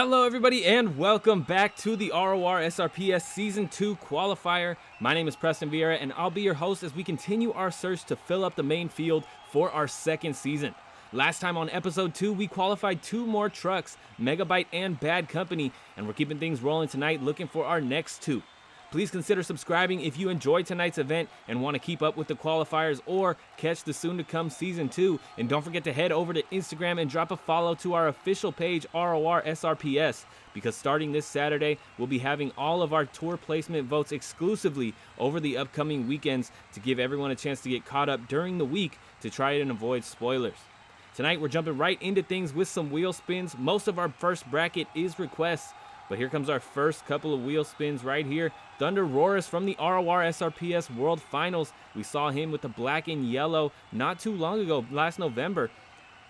Hello everybody and welcome back to the RORSRPS Season 2 Qualifier. My name is Preston Vieira and I'll be your host as we continue our search to fill up the main field for our second season. Last time on episode 2 we qualified 2 more trucks, Megabyte and Bad Company, and we're keeping things rolling tonight looking for our next 2. Please consider subscribing if you enjoyed tonight's event and want to keep up with the qualifiers or catch the soon-to-come Season 2. And don't forget to head over to Instagram and drop a follow to our official page, RORSRPS, because starting this Saturday, we'll be having all of our tour placement votes exclusively over the upcoming weekends to give everyone a chance to get caught up during the week to try and avoid spoilers. Tonight, we're jumping right into things with some wheel spins. Most of our first bracket is requests, but here comes our first couple of wheel spins right here. Thunder Roris from the RORSRPS World Finals. We saw him with the black and yellow not too long ago, last November.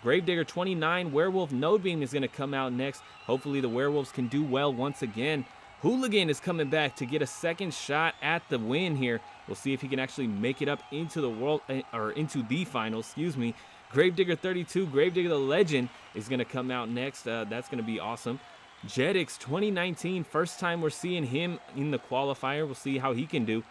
Gravedigger 29 Werewolf Node Beam is going to come out next. Hopefully the Werewolves can do well once again. Hooligan is coming back to get a second shot at the win here. We'll see if he can actually make it up into the finals, excuse me. Gravedigger 32, Gravedigger the Legend is going to come out next. That's going to be awesome. Jetix 2019, first time we're seeing him in the qualifier. We'll see how he can do.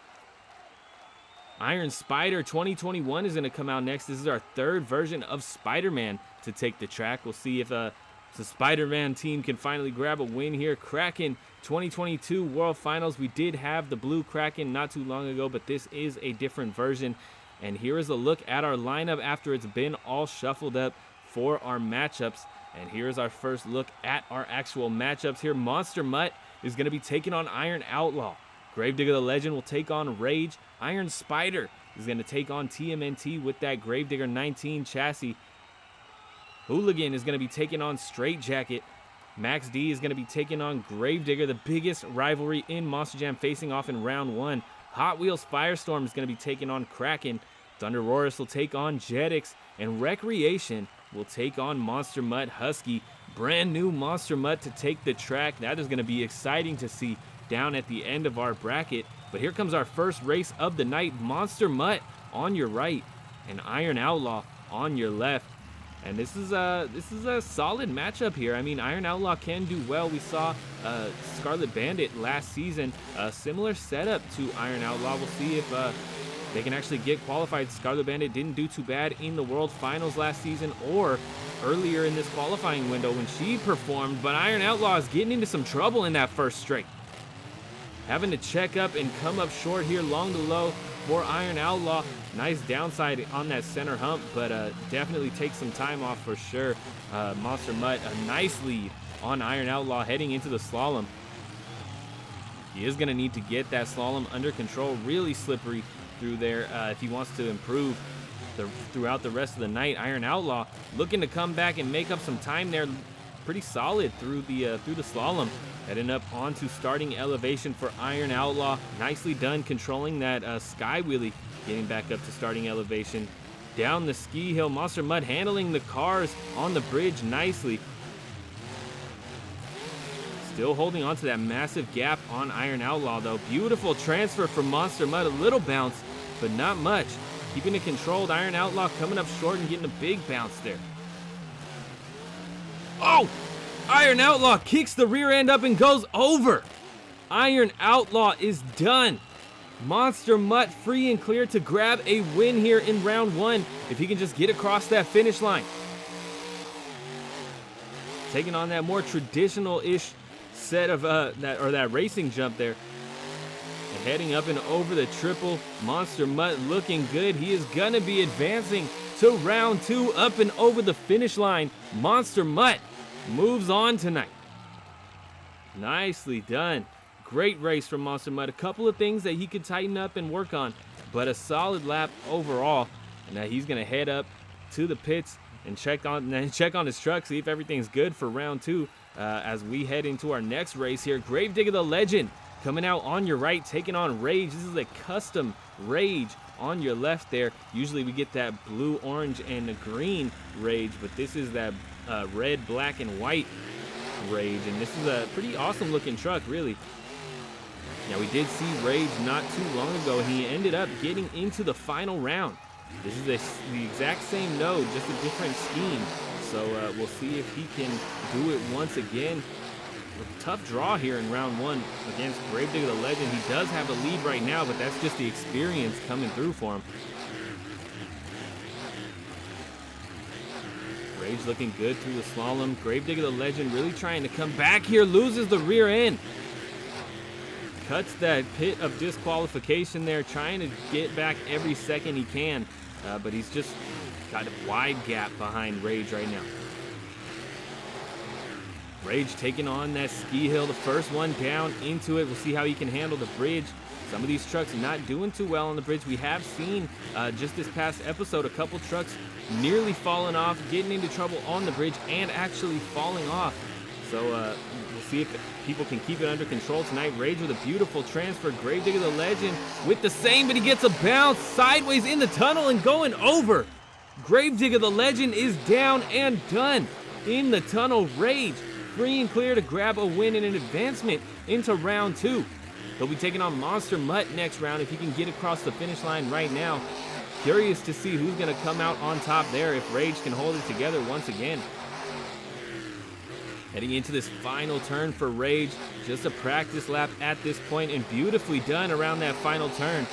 Iron Spider 2021 is going to come out next. This is our third version of Spider-Man to take the track. We'll see if the Spider-Man team can finally grab a win here. Kraken 2022 World Finals. We did have the blue Kraken not too long ago, but this is a different version. And here is a look at our lineup after it's been all shuffled up for our matchups. And here's our first look at our actual matchups here. Monster Mutt is going to be taking on Iron Outlaw. Gravedigger the Legend will take on Rage. Iron Spider is going to take on TMNT with that Gravedigger 19 chassis. Hooligan is going to be taking on Straight Jacket. Max D is going to be taking on Gravedigger, the biggest rivalry in Monster Jam, facing off in round 1. Hot Wheels Firestorm is going to be taking on Kraken. Thunder Roris will take on Jetix. And Recreation will take on Monster Mutt Husky. Brand new Monster Mutt to take the track. That is going to be exciting to see down at the end of our bracket. But here comes our first race of the night. Monster Mutt on your right and Iron Outlaw on your left. And this is a solid matchup here. I mean, Iron Outlaw can do well. We saw Scarlet Bandit last season. A similar setup to Iron Outlaw. We'll see if they can actually get qualified. Scarlet Bandit didn't do too bad in the World Finals last season or earlier in this qualifying window when she performed, but Iron Outlaw is getting into some trouble in that first straight. Having to check up and come up short here, long to low for Iron Outlaw. Nice downside on that center hump, but definitely takes some time off for sure. Monster Mutt, a nice lead on Iron Outlaw heading into the slalom. He is going to need to get that slalom under control, really slippery through there if he wants to improve throughout the rest of the night. Iron Outlaw looking to come back and make up some time there. Pretty solid through the slalom. Heading up onto starting elevation for Iron Outlaw. Nicely done controlling that sky wheelie. Getting back up to starting elevation. Down the ski hill. Monster Mutt handling the cars on the bridge nicely. Still holding on to that massive gap on Iron Outlaw though. Beautiful transfer from Monster Mutt. A little bounce, but not much. Keeping it controlled. Iron Outlaw coming up short and getting a big bounce there. Oh! Iron Outlaw kicks the rear end up and goes over. Iron Outlaw is done. Monster Mutt free and clear to grab a win here in round 1 if he can just get across that finish line. Taking on that more traditional-ish set of that racing jump there. And heading up and over the triple. Monster Mutt looking good. He is going to be advancing to round 2 up and over the finish line. Monster Mutt moves on tonight. Nicely done. Great race from Monster Mutt. A couple of things that he could tighten up and work on, but a solid lap overall. And now he's going to head up to the pits and check on his truck, see if everything's good for round 2 as we head into our next race here. Gravedigger the Legend coming out on your right, taking on Rage. This is a custom Rage on your left there. Usually we get that blue, orange, and the green Rage, but this is that red, black, and white Rage, and this is a pretty awesome looking truck, really. Now, we did see Rage not too long ago, and he ended up getting into the final round. This is the exact same node, just a different scheme. So we'll see if he can do it once again. tough draw here in round 1 against Gravedigger the Legend. He does have the lead right now, but that's just the experience coming through for him. Rage looking good through the slalom. Gravedigger the Legend really trying to come back here, loses the rear end. Cuts that pit of disqualification there, trying to get back every second he can, but he's just got a wide gap behind Rage right now. Rage taking on that ski hill, the first one down into it. We'll see how he can handle the bridge. Some of these trucks not doing too well on the bridge. We have seen just this past episode a couple trucks nearly falling off, getting into trouble on the bridge, and actually falling off. So we'll see if people can keep it under control tonight. Rage with a beautiful transfer. Gravedigger the Legend with the same, but he gets a bounce sideways in the tunnel and going over. Gravedigger the Legend is down and done in the tunnel. Rage free and clear to grab a win and an advancement into round 2. He'll be taking on Monster Mutt next round if he can get across the finish line right now. Curious to see who's going to come out on top there if Rage can hold it together once again. Heading into this final turn for Rage, just a practice lap at this point, and beautifully done around that final turn.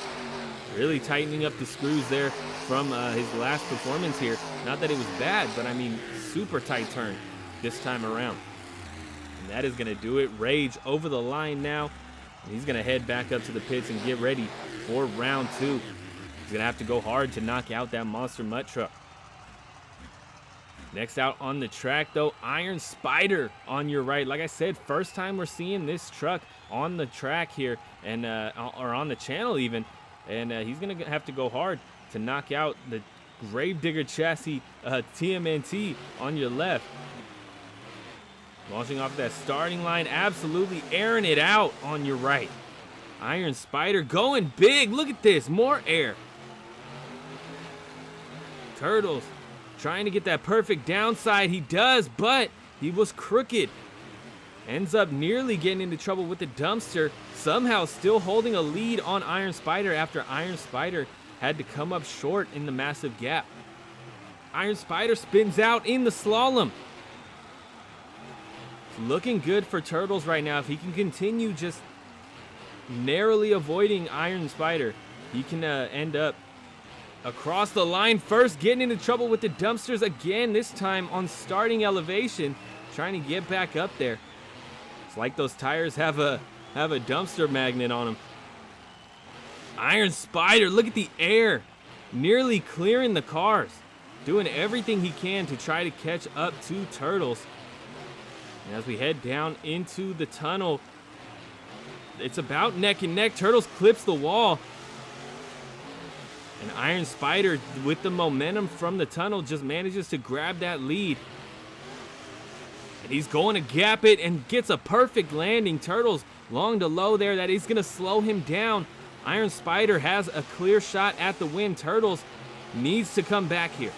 Really tightening up the screws there from his last performance here. Not that it was bad, but I mean, super tight turn this time around. And that is going to do it. Rage over the line now. And he's going to head back up to the pits and get ready for round 2. He's going to have to go hard to knock out that Monster Mutt truck. Next out on the track, though, Iron Spider on your right. Like I said, first time we're seeing this truck on the track here, and or on the channel even. And he's going to have to go hard to knock out the Gravedigger chassis TMNT on your left. Launching off that starting line, absolutely airing it out on your right. Iron Spider going big. Look at this, more air. Turtles trying to get that perfect downside. He does, but he was crooked. Ends up nearly getting into trouble with the dumpster. Somehow still holding a lead on Iron Spider after Iron Spider had to come up short in the massive gap. Iron Spider spins out in the slalom. Looking good for Turtles right now. If he can continue just narrowly avoiding Iron Spider, he can end up across the line first, getting into trouble with the dumpsters again, this time on starting elevation, trying to get back up there. It's like those tires have a dumpster magnet on them. Iron Spider, look at the air, nearly clearing the cars, doing everything he can to try to catch up to Turtles. And as we head down into the tunnel, it's about neck and neck. Turtles clips the wall. And Iron Spider, with the momentum from the tunnel, just manages to grab that lead. And he's going to gap it and gets a perfect landing. Turtles long to low there. That is going to slow him down. Iron Spider has a clear shot at the win. Turtles needs to come back here.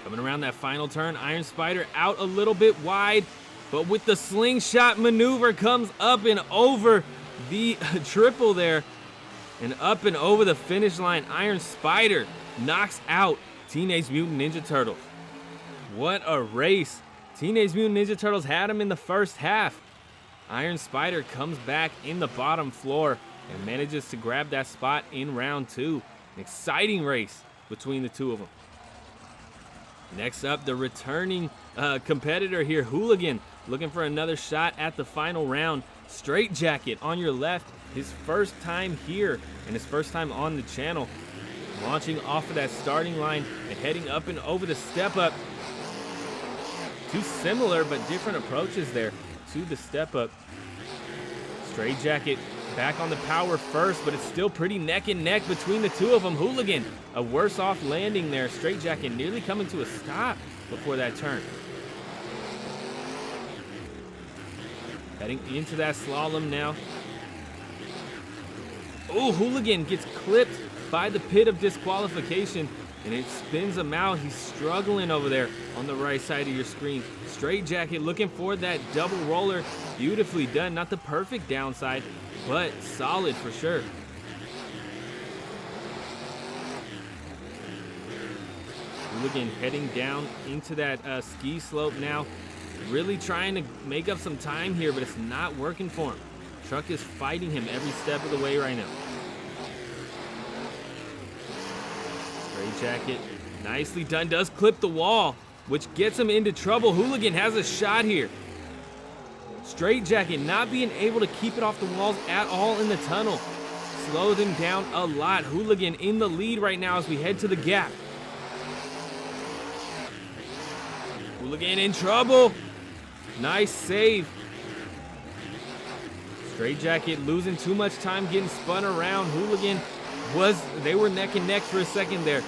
Coming around that final turn, Iron Spider out a little bit wide, but with the slingshot maneuver comes up and over the triple there, and up and over the finish line. Iron Spider knocks out Teenage Mutant Ninja Turtles. What a race. Teenage Mutant Ninja Turtles had him in the first half. Iron Spider comes back in the bottom floor and manages to grab that spot in round 2. An exciting race between the two of them. Next up, the returning competitor here, Hooligan, looking for another shot at the final round. Straight Jacket on your left, his first time here and his first time on the channel. Launching off of that starting line and heading up and over the step up. Two similar but different approaches there to the step up. Straight Jacket back on the power first, but it's still pretty neck and neck between the two of them. Hooligan, a worse off landing there. Straight Jacket nearly coming to a stop before that turn. Heading into that slalom now. Oh, Hooligan gets clipped by the pit of disqualification, and it spins him out. He's struggling over there on the right side of your screen. Straight Jacket looking for that double roller. Beautifully done. Not the perfect downside, but solid for sure. Hooligan heading down into that ski slope now. Really trying to make up some time here, but it's not working for him. Truck is fighting him every step of the way right now. Straight jacket, nicely done. Does clip the wall, which gets him into trouble. Hooligan has a shot here. Straight jacket not being able to keep it off the walls at all in the tunnel. Slowed him down a lot. Hooligan in the lead right now as we head to the gap. Hooligan in trouble. Nice save. Straight jacket losing too much time getting spun around. Hooligan they were neck and neck for a second there.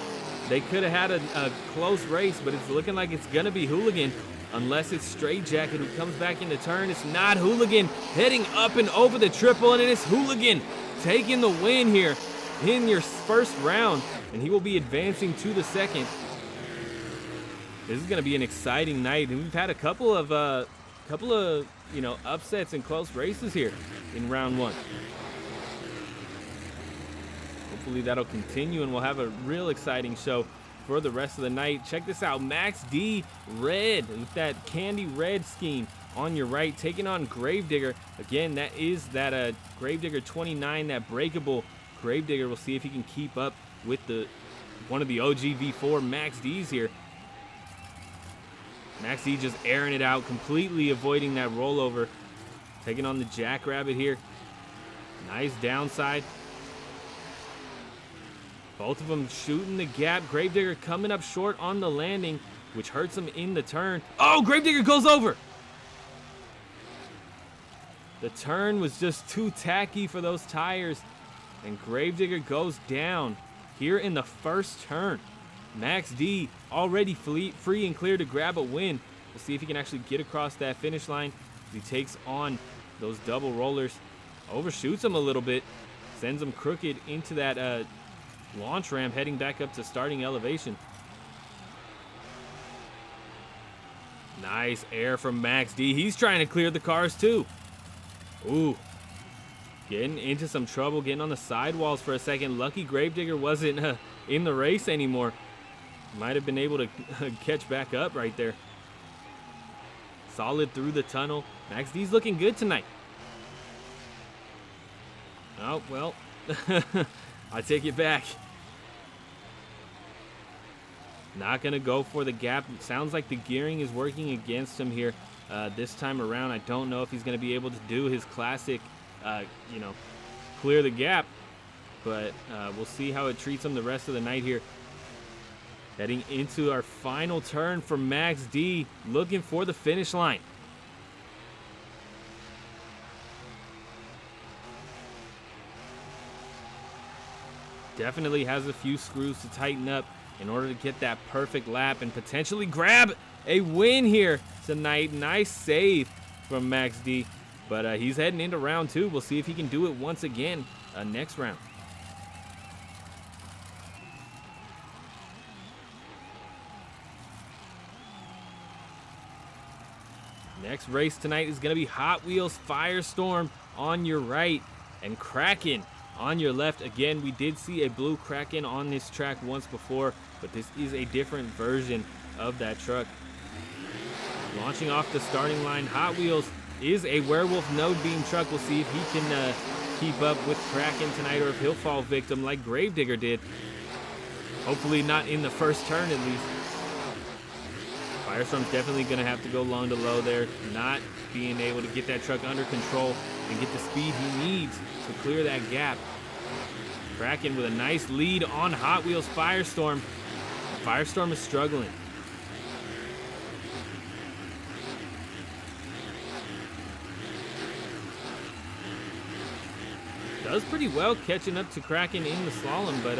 They could have had a close race, but it's looking like it's gonna be Hooligan unless it's Straight Jacket who comes back in the turn. It's not. Hooligan heading up and over the triple, and it is Hooligan taking the win here in your first round, and he will be advancing to the second. This is gonna be an exciting night, and we've had a couple of upsets and close races here in round one. Hopefully that'll continue and we'll have a real exciting show for the rest of the night. Check this out, Max D red with that candy red scheme on your right, taking on Gravedigger. Again, that is that Gravedigger 29, that breakable Gravedigger. We'll see if he can keep up with one of the OG V4 Max D's here. Max D just airing it out, completely avoiding that rollover. Taking on the Jackrabbit here. Nice downside. Both of them shooting the gap. Gravedigger coming up short on the landing, which hurts him in the turn. Oh, Gravedigger goes over. The turn was just too tacky for those tires, and Gravedigger goes down here in the first turn. Max D already free and clear to grab a win. We'll see if he can actually get across that finish line. He takes on those double rollers, overshoots him a little bit, sends him crooked into that launch ramp, heading back up to starting elevation. Nice air from Max D. He's trying to clear the cars too. Ooh, getting into some trouble, getting on the sidewalls for a second. Lucky Gravedigger wasn't in the race anymore. Might have been able to catch back up right there. Solid through the tunnel. Max D's looking good tonight. Oh, well, I take it back. Not going to go for the gap. It sounds like the gearing is working against him here this time around. I don't know if he's going to be able to do his classic, clear the gap. But we'll see how it treats him the rest of the night here. Heading into our final turn for Max D, looking for the finish line. Definitely has a few screws to tighten up in order to get that perfect lap and potentially grab a win here tonight. Nice save from Max D, but he's heading into round two. We'll see if he can do it once again next round. Next race tonight is going to be Hot Wheels Firestorm on your right and Kraken on your left. Again, we did see a blue Kraken on this track once before, but this is a different version of that truck. Launching off the starting line, Hot Wheels is a Werewolf node beam truck. We'll see if he can keep up with Kraken tonight or if he'll fall victim like Gravedigger did. Hopefully not in the first turn at least. Firestorm's definitely going to have to go long to low there, not being able to get that truck under control and get the speed he needs to clear that gap. Kraken with a nice lead on Hot Wheels Firestorm. Firestorm is struggling. Does pretty well catching up to Kraken in the slalom, but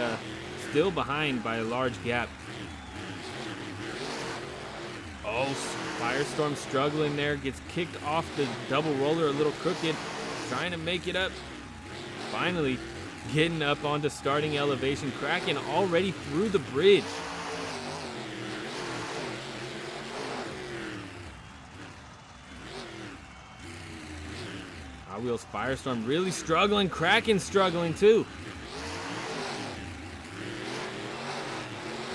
still behind by a large gap. Oh, Firestorm struggling there, gets kicked off the double roller a little crooked, trying to make it up. Finally getting up onto starting elevation. Kraken already through the bridge. Hot Wheels Firestorm really struggling. Kraken struggling too.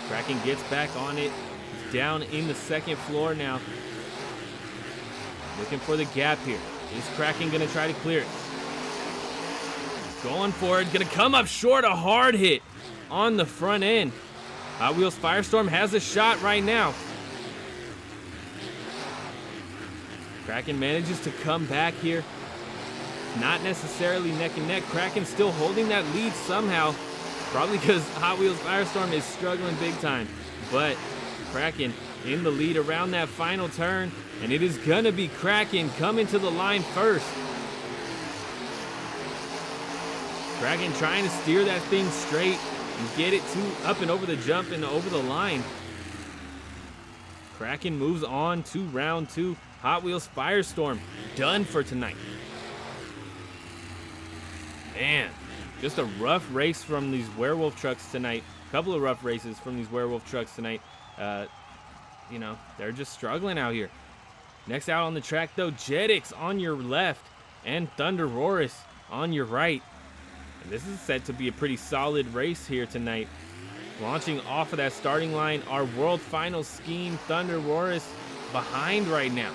Kraken Kraken gets back on it. He's down in the second floor now. Looking for the gap here. Is Kraken gonna try to clear it? Going for it, gonna come up short, a hard hit on the front end. Hot Wheels Firestorm has a shot right now. Kraken manages to come back here. Not necessarily neck and neck. Kraken still holding that lead somehow. Probably because Hot Wheels Firestorm is struggling big time. But Kraken in the lead around that final turn. And it is gonna be Kraken coming to the line first. Kraken trying to steer that thing straight and get it up and over the jump and over the line. Kraken moves on to round 2. Hot Wheels Firestorm done for tonight. Man, just a rough race from these werewolf trucks tonight. A couple of rough races from these werewolf trucks tonight. You know, they're just struggling out here. Next out on the track, though, Jetix on your left and Thunder Roris on your right. And this is set to be a pretty solid race here tonight. Launching off of that starting line, our World Finals scheme, Thunder Roris, behind right now.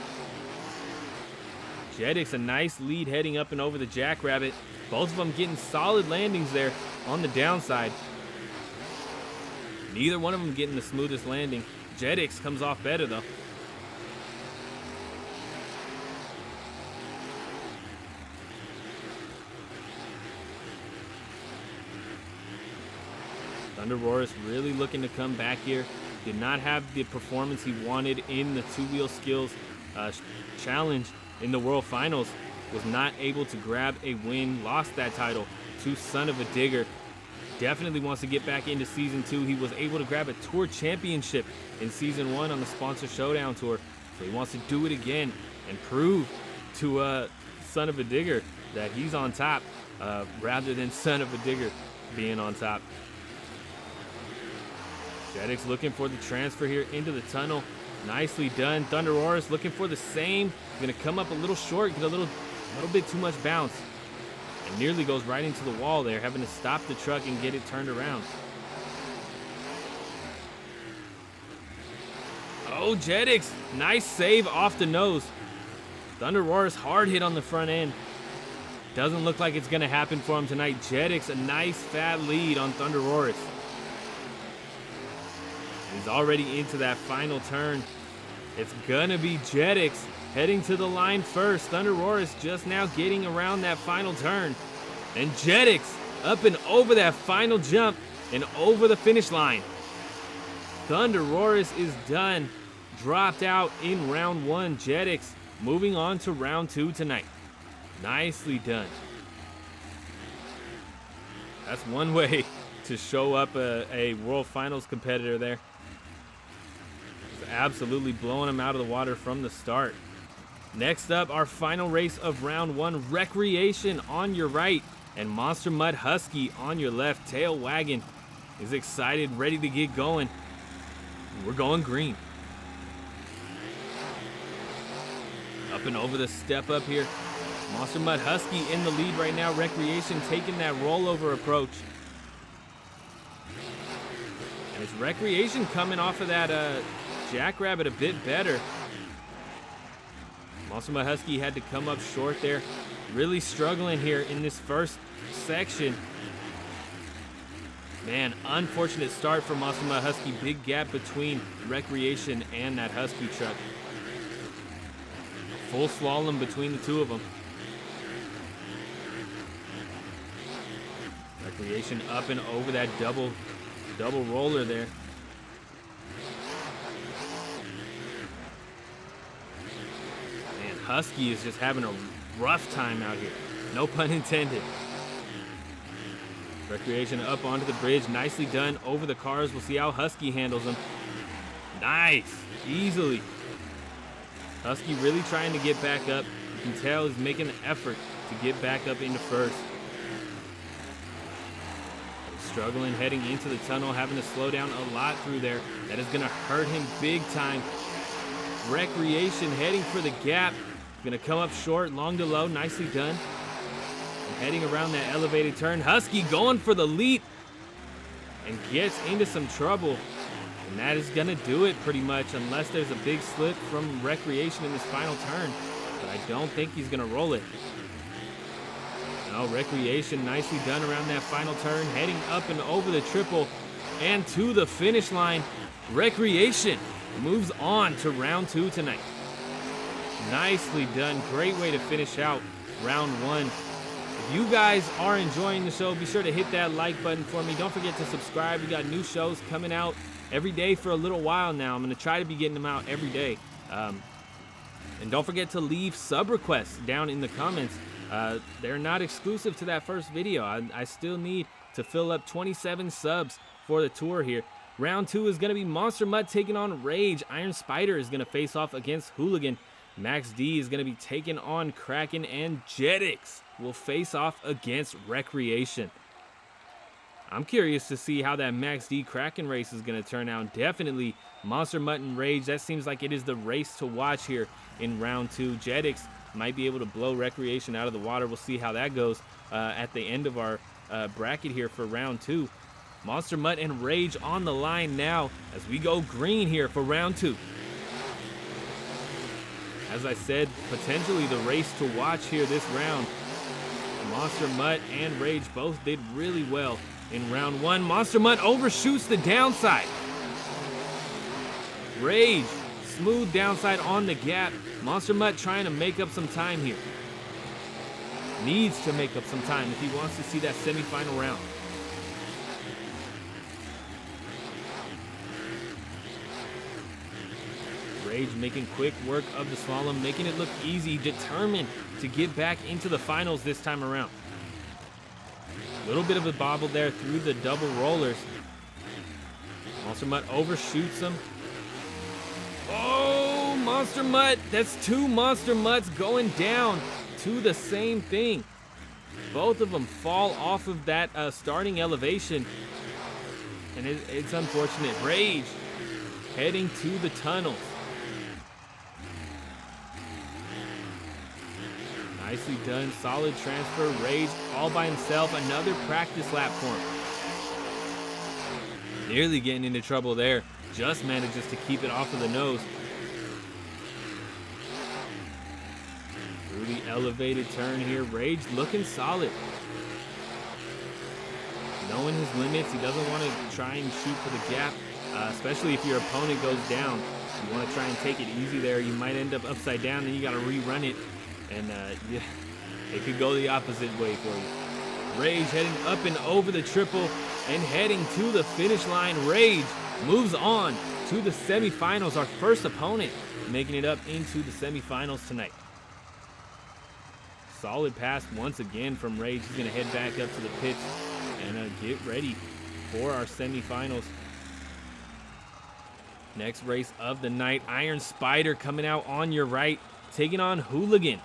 Jetix, a nice lead heading up and over the Jackrabbit. Both of them getting solid landings there on the downside. Neither one of them getting the smoothest landing. Jetix comes off better, though. Thunder Roris really looking to come back here. Did not have the performance he wanted in the two-wheel skills challenge in the World Finals. Was not able to grab a win. Lost that title to Son of a Digger. Definitely wants to get back into Season 2. He was able to grab a Tour Championship in Season 1 on the Sponsor Showdown Tour. So he wants to do it again and prove to Son of a Digger that he's on top rather than Son of a Digger being on top. Jetix looking for the transfer here into the tunnel. Nicely done. Thunder Roris looking for the same. Going to come up a little short, get a little bit too much bounce. And nearly goes right into the wall there, having to stop the truck and get it turned around. Oh, Jetix, nice save off the nose. Thunder Roris hard hit on the front end. Doesn't look like it's going to happen for him tonight. Jetix, a nice fat lead on Thunder Roris. He's already into that final turn. It's gonna be Jetix heading to the line first. Thunder Roris just now getting around that final turn. And Jetix up and over that final jump and over the finish line. Thunder Roris is done. Dropped out in round 1. Jetix moving on to round 2 tonight. Nicely done. That's one way to show up a World Finals competitor there. Absolutely blowing him out of the water from the start. Next up, our final race of round 1, Recreation on your right and Monster Mud Husky on your left. Tail Wagon is excited, ready to get going. We're going green. Up and over the step up here. Monster Mud Husky in the lead right now. Recreation taking that rollover approach. And it's Recreation coming off of that Jackrabbit a bit better. Monster Mud Husky had to come up short there. Really struggling here in this first section. Man, unfortunate start for Monster Mud Husky. Big gap between Recreation and that Husky truck. Full slalom between the two of them. Recreation up and over that double roller there. Husky is just having a rough time out here. No pun intended. Recreation up onto the bridge. Nicely done over the cars. We'll see how Husky handles them. Nice. Easily. Husky really trying to get back up. You can tell he's making an effort to get back up into first. Struggling heading into the tunnel. Having to slow down a lot through there. That is going to hurt him big time. Recreation heading for the gap. Gonna come up short, long to low, nicely done. And heading around that elevated turn. Husky going for the leap and gets into some trouble. And that is going to do it pretty much, unless there's a big slip from Recreation in this final turn. But I don't think he's going to roll it. No, Recreation nicely done around that final turn, heading up and over the triple and to the finish line. Recreation moves on to round 2 tonight. Nicely done. Great way to finish out round 1. If you guys are enjoying the show, be sure to hit that like button for me. Don't forget to subscribe. We got new shows coming out every day for a little while now. I'm going to try to be getting them out every day. And don't forget to leave sub requests down in the comments. They're not exclusive to that first video. I still need to fill up 27 subs for the tour here. Round 2 is going to be Monster Mutt taking on Rage. Iron Spider is going to face off against Hooligan. Max D is going to be taking on Kraken, and Jetix will face off against Recreation. I'm curious to see how that Max D Kraken race is going to turn out. Definitely Monster Mutt and Rage. That seems like it is the race to watch here in round 2. Jetix might be able to blow Recreation out of the water. We'll see how that goes at the end of our bracket here for round 2. Monster Mutt and Rage on the line now as we go green here for round 2. As I said, potentially the race to watch here this round. Monster Mutt and Rage both did really well in round 1. Monster Mutt overshoots the downside. Rage, smooth downside on the gap. Monster Mutt trying to make up some time here. Needs to make up some time if he wants to see that semifinal round. Rage making quick work of the slalom, making it look easy, determined to get back into the finals this time around. A little bit of a bobble there through the double rollers. Monster Mutt overshoots him. Oh, Monster Mutt. That's 2 Monster Mutts going down to the same thing. Both of them fall off of that starting elevation. And it's unfortunate. Rage heading to the tunnels. Nicely done. Solid transfer. Rage all by himself. Another practice lap for him. Nearly getting into trouble there. Just manages to keep it off of the nose. Through the elevated turn here. Rage looking solid. Knowing his limits. He doesn't want to try and shoot for the gap. Especially if your opponent goes down. You want to try and take it easy there. You might end up upside down. Then you got to rerun it. And yeah, it could go the opposite way for you. Rage heading up and over the triple and heading to the finish line. Rage moves on to the semifinals. Our first opponent making it up into the semifinals tonight. Solid pass once again from Rage. He's going to head back up to the pits and get ready for our semifinals. Next race of the night, Iron Spider coming out on your right, taking on Hooligan.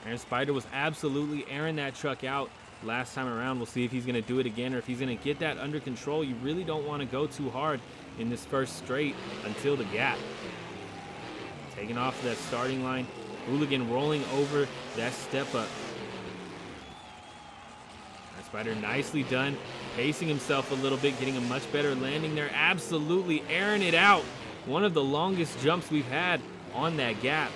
Iron Spider was absolutely airing that truck out last time around. We'll see if he's going to do it again or if he's going to get that under control. You really don't want to go too hard in this first straight until the gap. Taking off that starting line. Hooligan rolling over that step up. Iron Spider nicely done. Pacing himself a little bit, getting a much better landing there. Absolutely airing it out. One of the longest jumps we've had on that gap.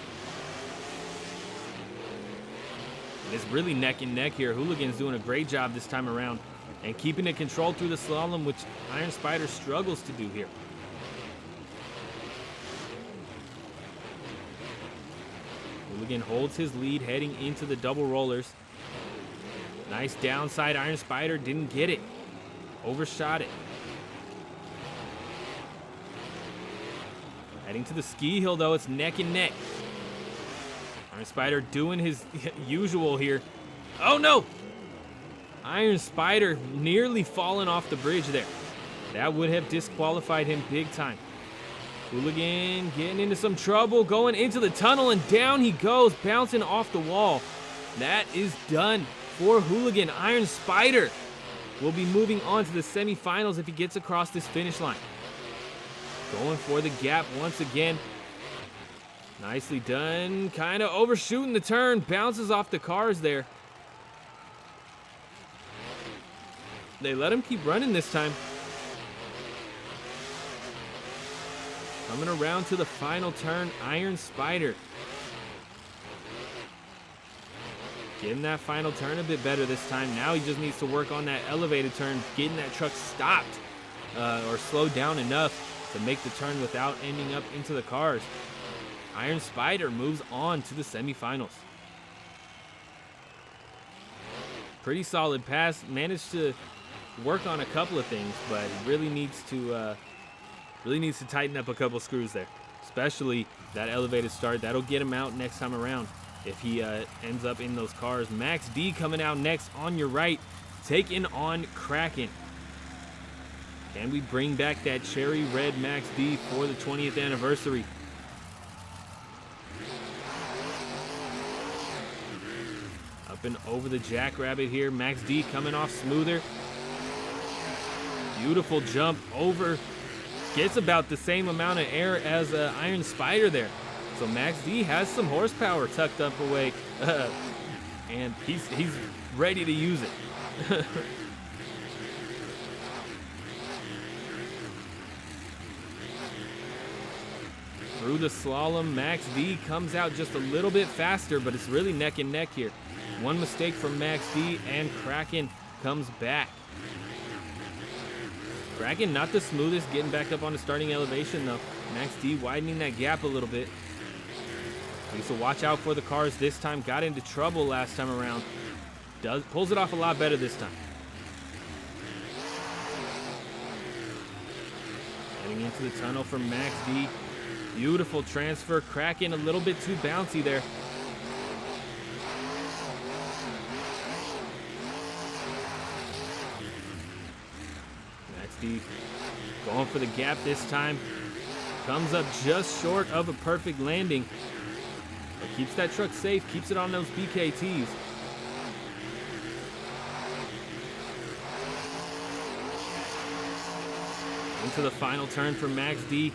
It's really neck and neck here. Hooligan's doing a great job this time around and keeping it controlled through the slalom, which Iron Spider struggles to do here. Hooligan holds his lead heading into the double rollers. Nice downside. Iron Spider didn't get it. Overshot it. Heading to the ski hill, though. It's neck and neck. Iron Spider doing his usual here. Oh, no! Iron Spider nearly falling off the bridge there. That would have disqualified him big time. Hooligan getting into some trouble, going into the tunnel, and down he goes, bouncing off the wall. That is done for Hooligan. Iron Spider will be moving on to the semifinals if he gets across this finish line. Going for the gap once again. Nicely done. Kind of overshooting the turn. Bounces off the cars there. They let him keep running this time. Coming around to the final turn, Iron Spider. Getting that final turn a bit better this time. Now he just needs to work on that elevated turn, getting that truck stopped or slowed down enough to make the turn without ending up into the cars. Iron Spider moves on to the semifinals. Pretty solid pass. Managed to work on a couple of things, but really needs to tighten up a couple screws there, especially that elevated start. That'll get him out next time around if he ends up in those cars. Max D coming out next on your right, taking on Kraken. Can we bring back that cherry red Max D for the 20th anniversary? Up and over the Jackrabbit here. Max D coming off smoother. Beautiful jump over. Gets about the same amount of air as Iron Spider there. So Max D has some horsepower tucked up away. And he's ready to use it. Through the slalom, Max D comes out just a little bit faster, but it's really neck and neck here. One mistake from Max D and Kraken comes back. Kraken not the smoothest, getting back up on the starting elevation though. Max D widening that gap a little bit. Needs to watch out for the cars this time. Got into trouble last time around. Pulls it off a lot better this time. Heading into the tunnel from Max D. Beautiful transfer. Kraken a little bit too bouncy there. Max D going for the gap this time. Comes up just short of a perfect landing. But keeps that truck safe, keeps it on those BKTs. Into the final turn for Max D.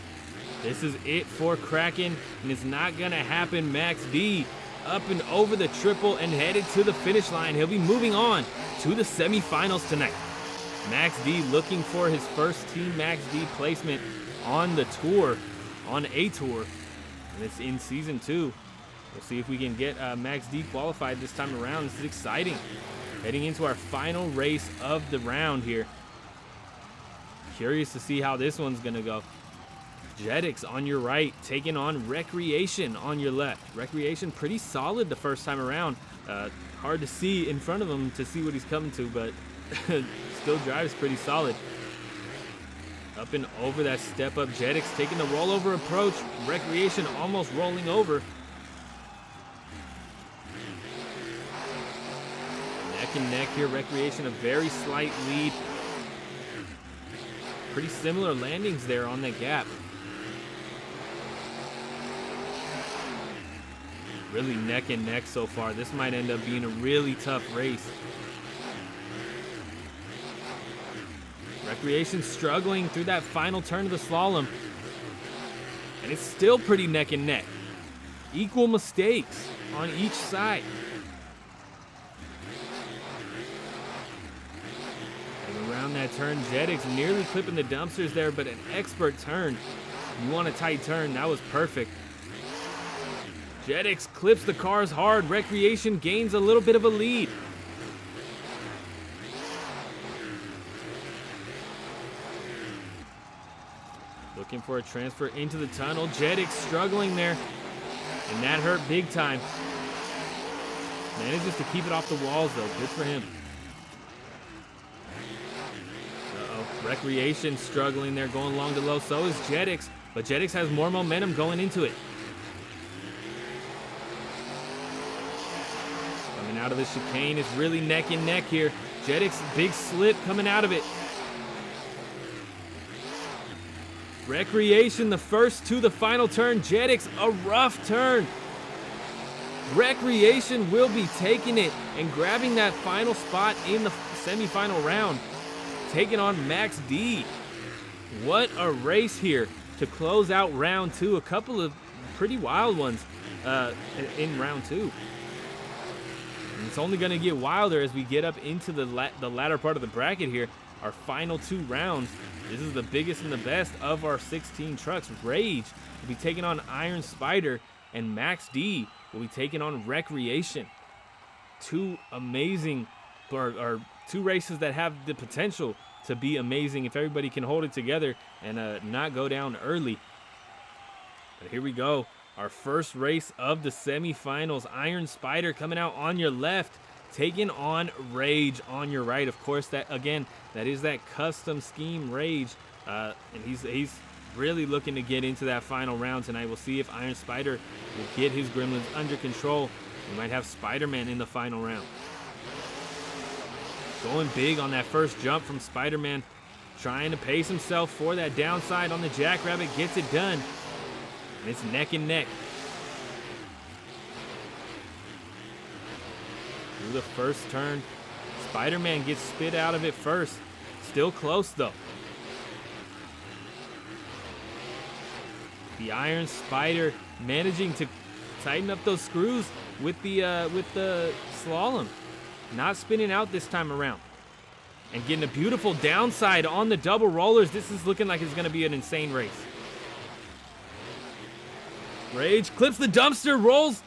This is it for Kraken, and it's not gonna happen. Max D up and over the triple and headed to the finish line. He'll be moving on to the semifinals tonight. Max D looking for his first Team Max D placement on the tour, on a tour, and it's in season 2. We'll see if we can get Max D qualified this time around. This is exciting. Heading into our final race of the round here. Curious to see how this one's gonna go. Jetix on your right, taking on Recreation on your left. Recreation pretty solid the first time around. Hard to see in front of him to see what he's coming to, but still drives pretty solid. Up and over that step up. Jetix taking the rollover approach. Recreation almost rolling over. Neck and neck here. Recreation a very slight lead. Pretty similar landings there on that gap. Really neck and neck so far. This might end up being a really tough race. Recreation struggling through that final turn of the slalom. And it's still pretty neck and neck. Equal mistakes on each side. And around that turn, Jetix nearly clipping the dumpsters there, but an expert turn. You want a tight turn, that was perfect. Jetix clips the cars hard. Recreation gains a little bit of a lead. Looking for a transfer into the tunnel. Jetix struggling there, and that hurt big time. Manages to keep it off the walls though. Good for him. Recreation struggling there, going long to low. So is Jetix, but Jetix has more momentum going into it. Coming out of the chicane is really neck and neck here. Jetix, big slip coming out of it. Recreation, the first to the final turn. Jetix, a rough turn. Recreation will be taking it and grabbing that final spot in the semifinal round. Taking on Max D. What a race here to close out round 2. A couple of pretty wild ones in round 2. And it's only going to get wilder as we get up into the latter part of the bracket here. Our final 2 rounds. This is the biggest and the best of our 16 trucks. Rage will be taking on Iron Spider, and Max D will be taking on Recreation. Two amazing, or two races that have the potential to be amazing if everybody can hold it together and not go down early. But here we go. Our first race of the semifinals. Iron Spider coming out on your left, taking on Rage on your right. Of course, that is that custom scheme Rage, and he's really looking to get into that final round tonight. We'll see if Iron Spider will get his gremlins under control. We might have Spider-Man in the final round. Going big on that first jump from Spider-Man, trying to pace himself for that downside on the Jackrabbit, gets it done. And it's neck and neck. Through the first turn, Spider-Man gets spit out of it first. Still close though. The Iron Spider managing to tighten up those screws with the slalom. Not spinning out this time around. And getting a beautiful downside on the double rollers. This is looking like it's going to be an insane race. Rage clips the dumpster, rolls,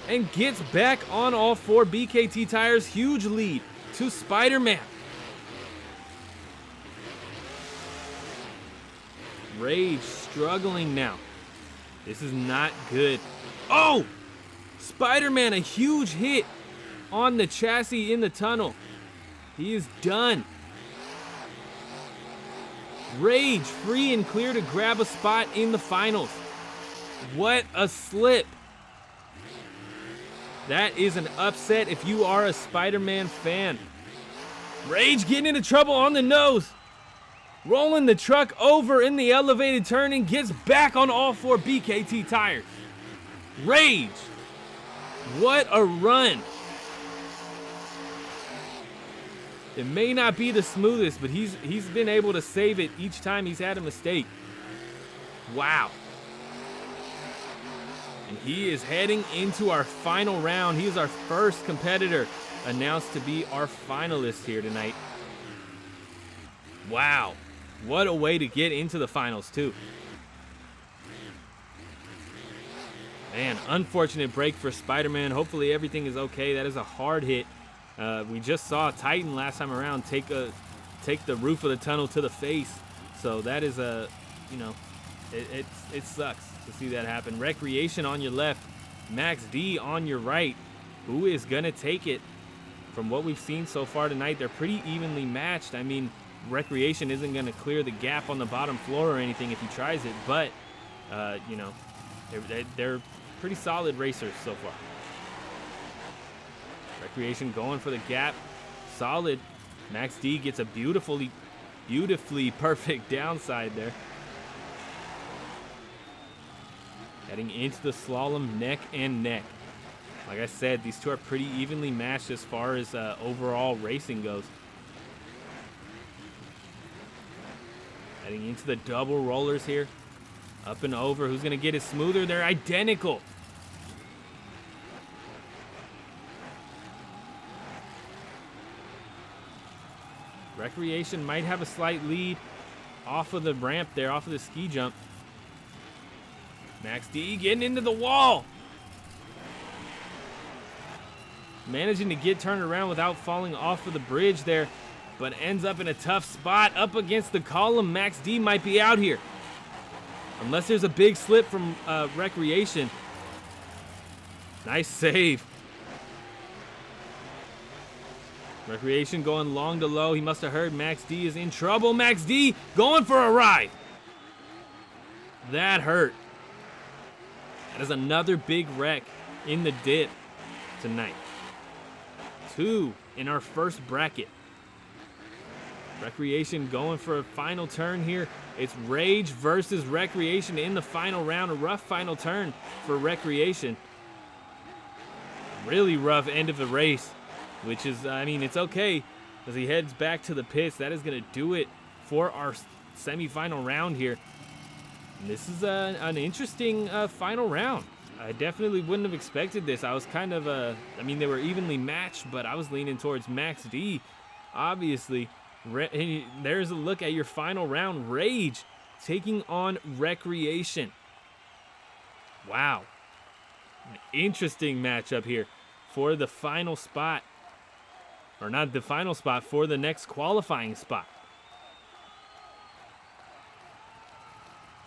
and gets back on all four BKT tires. Huge lead to Spider-Man. Rage struggling now. This is not good. Oh! Spider-Man, a huge hit on the chassis in the tunnel. He is done. Rage free and clear to grab a spot in the finals. What a slip. That is an upset if you are a Spider-Man fan. Rage getting into trouble on the nose. Rolling the truck over in the elevated turn and gets back on all four BKT tires. Rage. What a run. It may not be the smoothest, but he's been able to save it each time he's had a mistake. Wow. And he is heading into our final round. He is our first competitor announced to be our finalist here tonight. Wow. What a way to get into the finals, too. Man, unfortunate break for Spider-Man. Hopefully everything is okay. That is a hard hit. We just saw Titan last time around take the roof of the tunnel to the face. So that is it sucks to see that happen. Recreation on your left, Max D on your right. Who is gonna take it? From what we've seen so far tonight, they're pretty evenly matched. I mean, Recreation isn't gonna clear the gap on the bottom floor or anything if he tries it, but they're pretty solid racers so far. Recreation going for the gap, solid. Max D gets a beautifully perfect downside there. Heading into the slalom, neck and neck. Like I said, these two are pretty evenly matched as far as overall racing goes. Heading into the double rollers here. Up and over. Who's going to get it smoother? They're identical. Recreation might have a slight lead off of the ramp there, off of the ski jump. Max D getting into the wall. Managing to get turned around without falling off of the bridge there, but ends up in a tough spot up against the column. Max D might be out here. Unless there's a big slip from Recreation. Nice save. Recreation going long to low. He must have heard Max D is in trouble. Max D going for a ride. That hurt. That is another big wreck in the dip tonight. 2 in our first bracket. Recreation going for a final turn here. It's Rage versus Recreation in the final round. A rough final turn for Recreation. Really rough end of the race, which is, I mean, it's okay as he heads back to the pits. That is going to do it for our semifinal round here. And this is an interesting final round. I definitely wouldn't have expected this. I was kind of, I mean, they were evenly matched, but I was leaning towards Max D, obviously. There's a look at your final round. Rage taking on Recreation. Wow. An interesting matchup here for the final spot. Or not the final spot, for the next qualifying spot.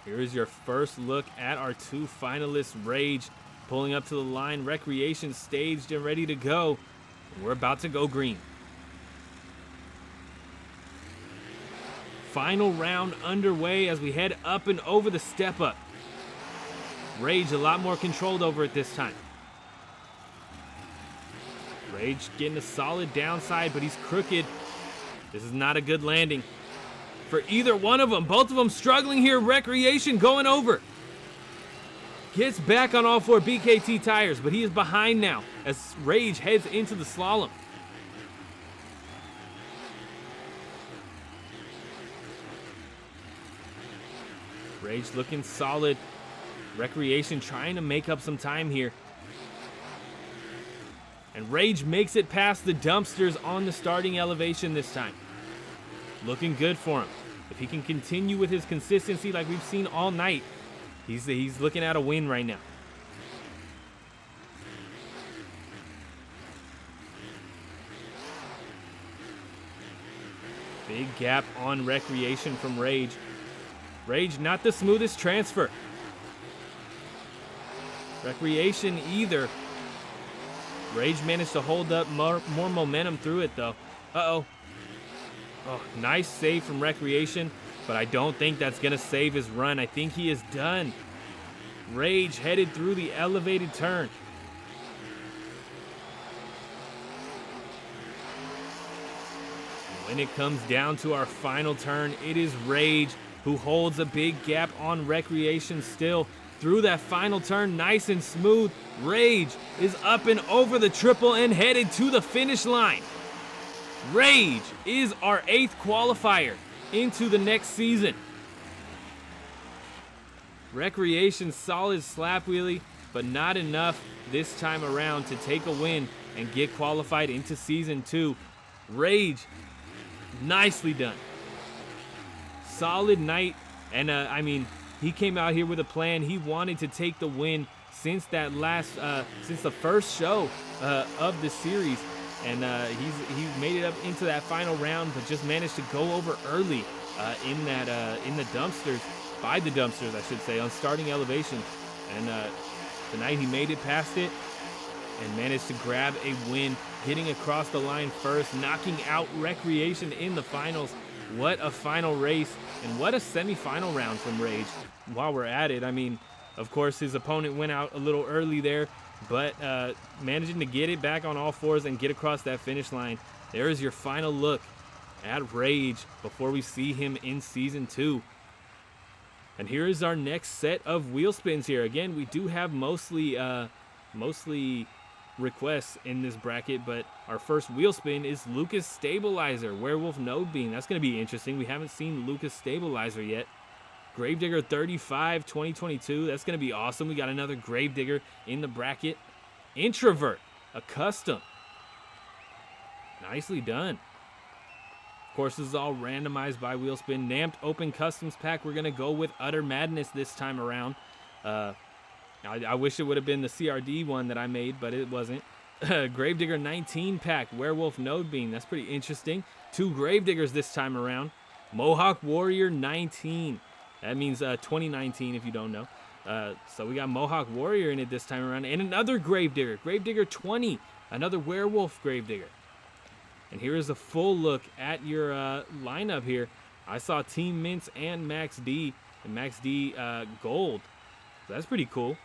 Here's your first look at our two finalists. Rage pulling up to the line. Recreation staged and ready to go. We're about to go green. Final round underway as we head up and over the step up. Rage a lot more controlled over it this time. Rage getting a solid downside, but he's crooked. This is not a good landing for either one of them. Both of them struggling here. Recreation going over. Gets back on all four BKT tires, but he is behind now as Rage heads into the slalom. Rage looking solid. Recreation trying to make up some time here. And Rage makes it past the dumpsters on the starting elevation this time. Looking good for him. If he can continue with his consistency like we've seen all night, he's looking at a win right now. Big gap on Recreation from Rage. Rage not the smoothest transfer. Recreation either. Rage managed to hold up more momentum through it though. Uh-oh. Oh, nice save from Recreation, but I don't think that's going to save his run. I think he is done. Rage headed through the elevated turn. When it comes down to our final turn, it is Rage who holds a big gap on Recreation still. Through that final turn, nice and smooth. Rage is up and over the triple and headed to the finish line. Rage is our 8th qualifier into the next season. Recreation solid slap wheelie, but not enough this time around to take a win and get qualified into season 2. Rage, nicely done. Solid night, and I mean, he came out here with a plan. He wanted to take the win since that since the first show of the series, and he's made it up into that final round, but just managed to go over early in the dumpsters, by the dumpsters, I should say, on starting elevation. And tonight he made it past it and managed to grab a win, getting across the line first, knocking out Recreation in the finals. What a final race, and what a semifinal round from Rage. While we're at it, I mean, of course, his opponent went out a little early there, but managing to get it back on all fours and get across that finish line. There is your final look at Rage before we see him in season 2. And here is our next set of wheel spins here. Again, we do have mostly requests in this bracket, but our first wheel spin is Lucas Stabilizer, Werewolf Node Beam. That's going to be interesting. We haven't seen Lucas Stabilizer yet. Gravedigger 35 2022. That's going to be awesome. We got another Gravedigger in the bracket. Introvert, a custom. Nicely done. Of course, this is all randomized by wheel spin. Namped Open Customs pack. We're going to go with Utter Madness this time around. I wish it would have been the CRD one that I made, but it wasn't. Gravedigger 19 pack, Werewolf Node Beam. That's pretty interesting. 2 Gravediggers this time around. Mohawk Warrior 19. That means 2019 if you don't know. So we got Mohawk Warrior in it this time around. And another Gravedigger. Gravedigger 20. Another Werewolf Gravedigger. And here is a full look at your lineup here. I saw Team Mints and Max D. And Max D gold. So that's pretty cool.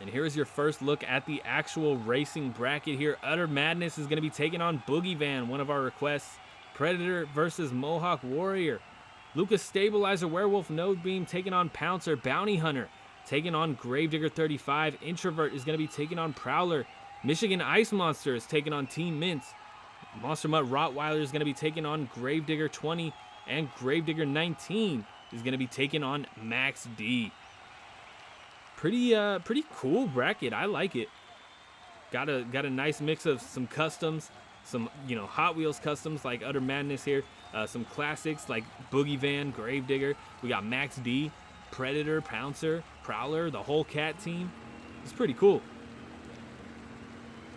And here's your first look at the actual racing bracket here. Utter Madness is going to be taking on Boogie Van, one of our requests. Predator versus Mohawk Warrior. Lucas Stabilizer, Werewolf Node Beam taking on Pouncer. Bounty Hunter taking on Gravedigger 35. Introvert is going to be taking on Prowler. Michigan Ice Monster is taking on Team Mints. Monster Mutt Rottweiler is going to be taking on Gravedigger 20. And Gravedigger 19 is going to be taking on Max D. Pretty cool bracket. I like it. Got a nice mix of some customs some, you know, Hot Wheels customs like Utter Madness here. Some classics like Boogie Van, Gravedigger. We got Max D, Predator, Pouncer, Prowler, the whole cat team. It's pretty cool.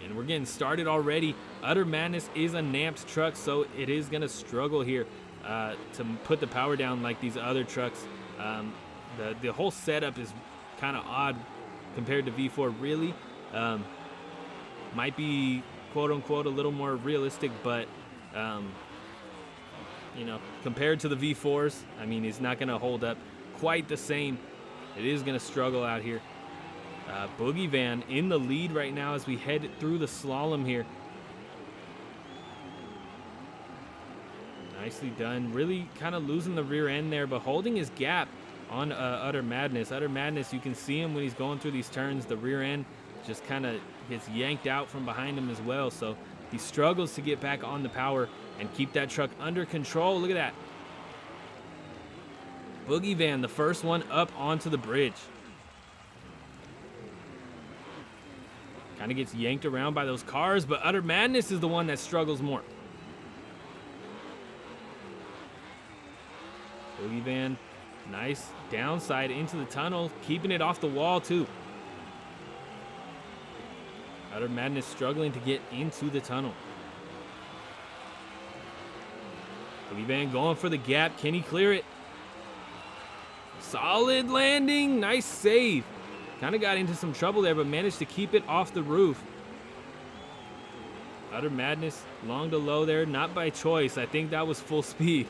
And we're getting started already. Utter Madness is a Namped truck, so it is going to struggle here to put the power down like these other trucks. The whole setup is kind of odd compared to V4, really. Might be, quote-unquote, a little more realistic, but, you know, compared to the V4s, I mean, it's not going to hold up quite the same. It is going to struggle out here. Boogie Van in the lead right now as we head through the slalom here. Nicely done. Really kind of losing the rear end there, but holding his gap on Utter Madness. Utter Madness, you can see him when he's going through these turns. The rear end just kind of gets yanked out from behind him as well. So he struggles to get back on the power and keep that truck under control. Look at that. Boogie Van, the first one up onto the bridge. Kind of gets yanked around by those cars, but Utter Madness is the one that struggles more. Boogie Van, nice downside into the tunnel, keeping it off the wall too. Utter Madness struggling to get into the tunnel. Boogie Van going for the gap. Can he clear it? Solid landing. Nice save. Kind of got into some trouble there, but managed to keep it off the roof. Utter Madness, long to low there, not by choice. I think that was full speed.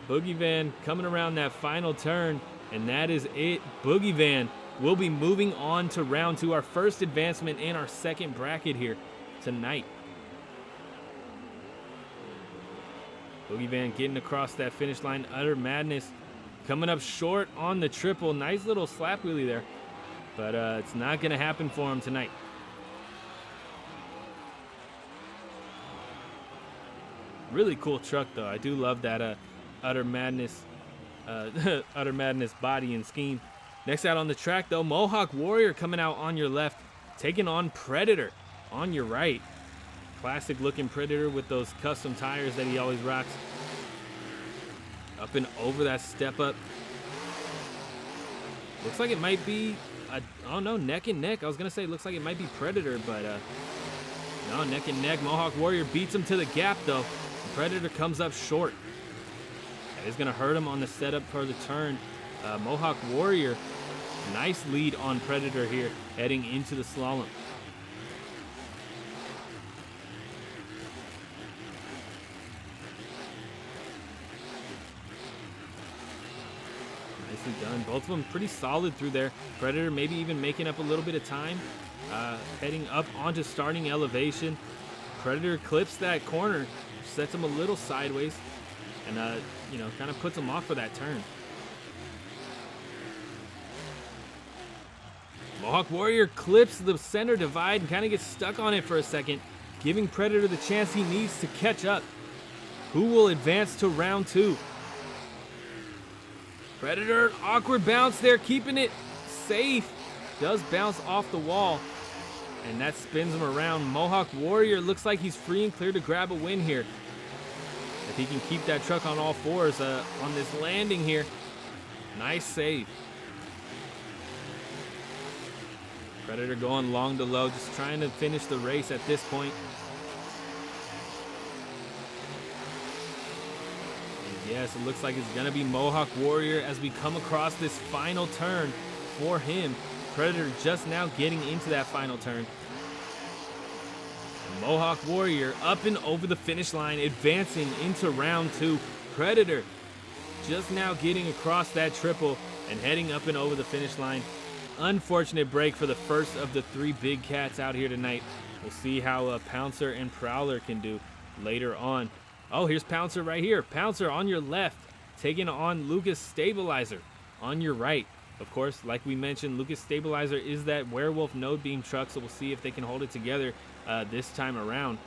Boogie Van coming around that final turn, and that is it. Boogie Van will be moving on to round two, our first advancement in our second bracket here tonight. Boogie Van getting across that finish line. Utter Madness coming up short on the triple. Nice little slap wheelie there, but it's not going to happen for him tonight. Really cool truck, though. I do love that Utter Madness Utter Madness body and scheme. Next out on the track, though, Mohawk Warrior coming out on your left, taking on Predator on your right. Classic looking Predator with those custom tires that he always rocks. Up and over that step up. Looks like it might be, oh no, neck and neck. I was going to say, looks like it might be Predator, but no, neck and neck. Mohawk Warrior beats him to the gap, though. Predator comes up short. That is going to hurt him on the setup for the turn. Mohawk Warrior, nice lead on Predator here, heading into the slalom. Nicely done. Both of them pretty solid through there. Predator maybe even making up a little bit of time, heading up onto starting elevation. Predator clips that corner, sets him a little sideways, and you know, kind of puts him off for that turn. Mohawk Warrior clips the center divide and kind of gets stuck on it for a second, giving Predator the chance he needs to catch up. Who will advance to round two? Predator, awkward bounce there, keeping it safe. Does bounce off the wall, and that spins him around. Mohawk Warrior looks like he's free and clear to grab a win here. If he can keep that truck on all fours on this landing here. Nice save. Predator going long to low, just trying to finish the race at this point. And yes, it looks like it's going to be Mohawk Warrior as we come across this final turn for him. Predator just now getting into that final turn. Mohawk Warrior up and over the finish line, advancing into round two. Predator just now getting across that triple and heading up and over the finish line. Unfortunate break for the first of the three big cats out here tonight. We'll see how Pouncer and Prowler can do later on. Oh, here's Pouncer right here. Pouncer on your left, taking on Lucas Stabilizer on your right. Of course, like we mentioned, Lucas Stabilizer is that Werewolf node beam truck, so we'll see if they can hold it together this time around,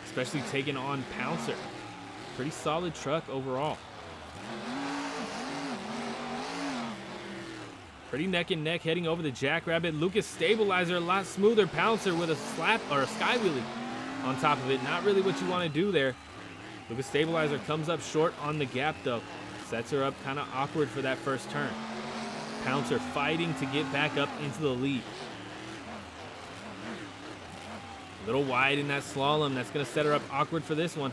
especially taking on Pouncer. Pretty solid truck overall. Pretty neck and neck heading over the Jackrabbit. Lucas Stabilizer a lot smoother. Pouncer with a slap or a sky wheelie. on top of it. Not really what you want to do there. Lucas Stabilizer comes up short on the gap, though. Sets her up kind of awkward for that first turn. Pouncer fighting to get back up into the lead. A little wide in that slalom. That's going to set her up awkward for this one.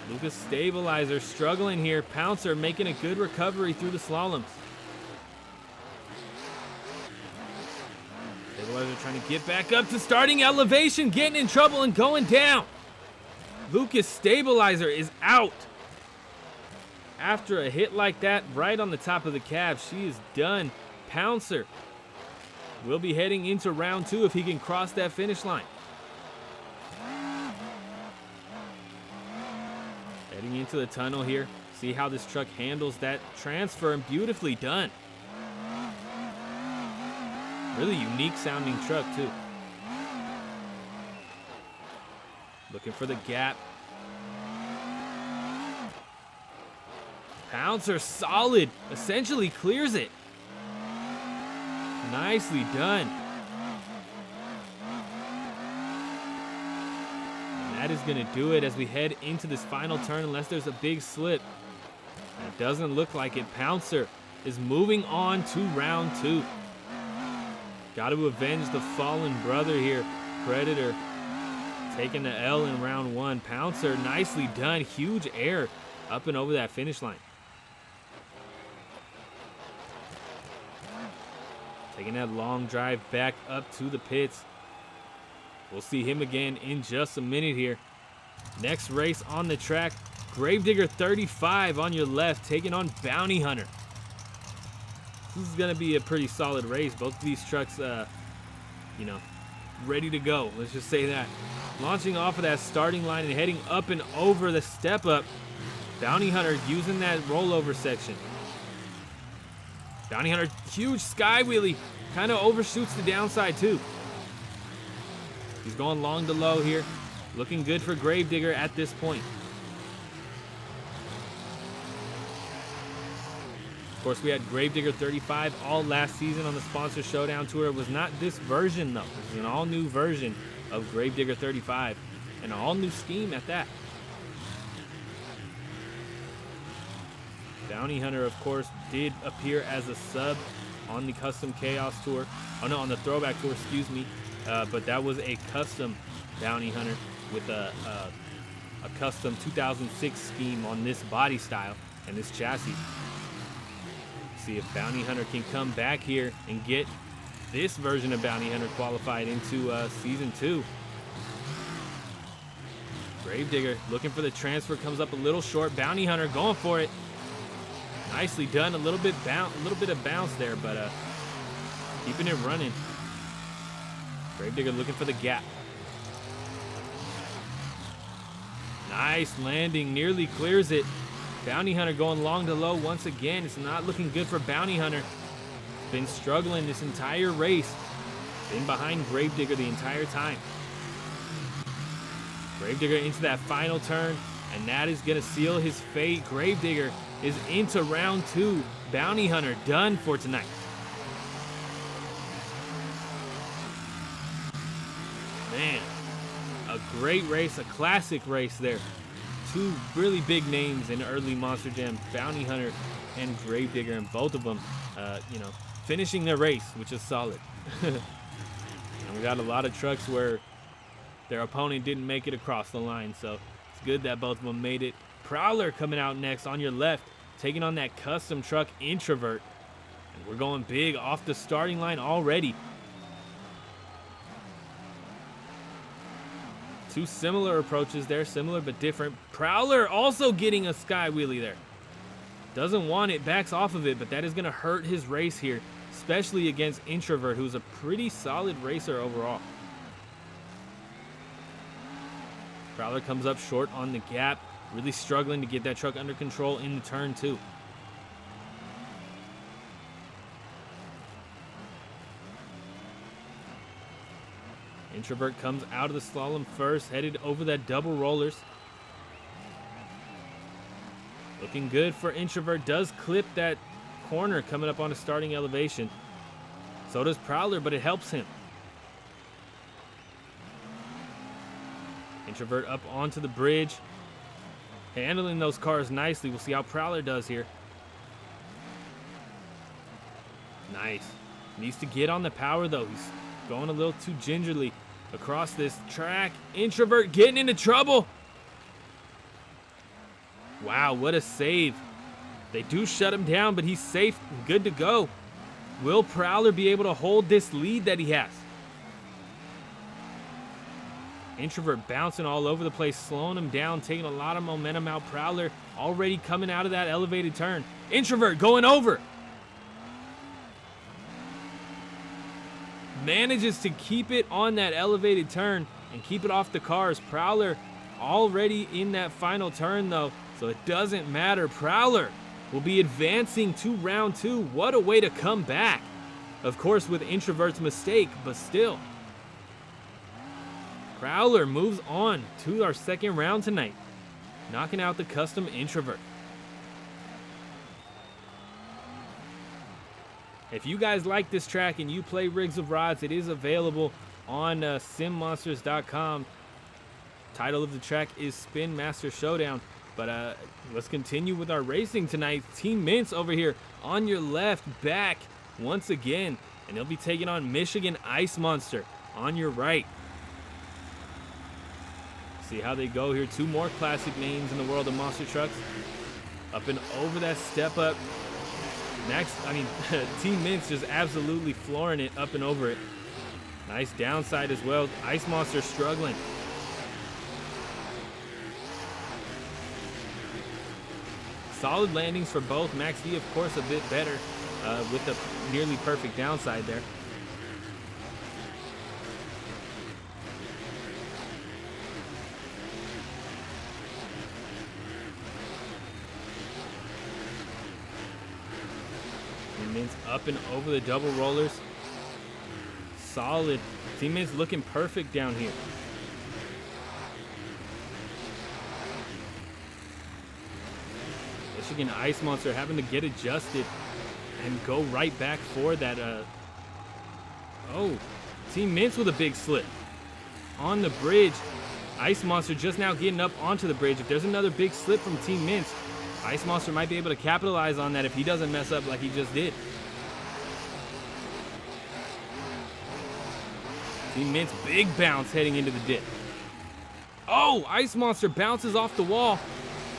Lucas Stabilizer struggling here. Pouncer making a good recovery through the slaloms. Stabilizer trying to get back up to starting elevation, getting in trouble and going down. Lucas Stabilizer is out. After a hit like that, right on the top of the cab, she is done. Pouncer will be heading into round 2 if he can cross that finish line. Heading into the tunnel here. See how this truck handles that transfer, and beautifully done. Really unique sounding truck too. Looking for the gap. Pouncer solid, essentially clears it. Nicely done. And that is going to do it as we head into this final turn, unless there's a big slip. It doesn't look like it. Pouncer is moving on to round 2. Got to avenge the fallen brother here. Predator taking the L in round 1. Pouncer, nicely done. Huge air up and over that finish line. Taking that long drive back up to the pits. We'll see him again in just a minute here. Next race on the track, Gravedigger 35 on your left, taking on Bounty Hunter. This is going to be a pretty solid race. Both of these trucks, ready to go. Let's just say that. Launching off of that starting line and heading up and over the step up. Bounty Hunter using that rollover section. Bounty Hunter, huge sky wheelie. Kind of overshoots the downside too. He's going long to low here. Looking good for Gravedigger at this point. Of course, we had Gravedigger 35 all last season on the Sponsor Showdown Tour. It was not this version though. This is an all new version of Gravedigger 35 and an all new scheme at that. Bounty Hunter, of course, did appear as a sub on the Custom Chaos Tour. Oh no, on the Throwback Tour, excuse me. But that was a custom Bounty Hunter with a custom 2006 scheme on this body style and this chassis. See if Bounty Hunter can come back here and get this version of Bounty Hunter qualified into Season 2. Gravedigger looking for the transfer, comes up a little short. Bounty Hunter going for it. Nicely done. A little bit of bounce there, but keeping it running. Gravedigger looking for the gap. Nice landing, nearly clears it. Bounty Hunter going long to low once again. It's not looking good for Bounty Hunter. Been struggling this entire race. Been behind Gravedigger the entire time. Gravedigger into that final turn, and that is going to seal his fate. Gravedigger is into round 2. Bounty Hunter done for tonight. Man, a great race, a classic race there. Two really big names in early Monster Jam, Bounty Hunter and Gravedigger, and both of them, finishing their race, which is solid. And we got a lot of trucks where their opponent didn't make it across the line, so it's good that both of them made it. Prowler coming out next on your left, taking on that custom truck Introvert. And we're going big off the starting line already. Two similar approaches there, similar but different. Prowler also getting a sky wheelie there. Doesn't want it, backs off of it, but that is going to hurt his race here, especially against Introvert, who's a pretty solid racer overall. Prowler comes up short on the gap, really struggling to get that truck under control in the turn 2. Introvert comes out of the slalom first, headed over that double rollers. Looking good for Introvert, does clip that corner coming up on a starting elevation. So does Prowler, but it helps him. Introvert up onto the bridge. Handling those cars nicely. We'll see how Prowler does here. Nice. Needs to get on the power, though. He's going a little too gingerly across this track. Introvert getting into trouble. Wow, what a save. They do shut him down, but he's safe and good to go. Will Prowler be able to hold this lead that he has? Introvert bouncing all over the place, slowing him down, taking a lot of momentum out. Prowler already coming out of that elevated turn. Introvert going over. Manages to keep it on that elevated turn and keep it off the cars. Prowler already in that final turn, though, so it doesn't matter. Prowler will be advancing to round 2. What a way to come back. Of course, with Introvert's mistake, but still. Prowler moves on to our second round tonight, knocking out the custom Introvert. If you guys like this track and you play Rigs of Rods, it is available on simmonsters.com. Title of the track is Spin Master Showdown. But let's continue with our racing tonight. Team Mints over here on your left, back once again. And they'll be taking on Michigan Ice Monster on your right. See how they go here. 2 more classic names in the world of monster trucks. Up and over that step up. Team Mints just absolutely flooring it up and over it. Nice downside as well. Ice Monster struggling. Solid landings for both. Max D, of course, a bit better with the nearly perfect downside there. Mints up and over the double rollers. Solid. Teammates looking perfect down here. Michigan Ice Monster having to get adjusted and go right back for that. Team Mints with a big slip on the bridge. Ice Monster just now getting up onto the bridge. If there's another big slip from Team Mints, Ice Monster might be able to capitalize on that if he doesn't mess up like he just did. Team Mints, big bounce heading into the dip. Oh, Ice Monster bounces off the wall,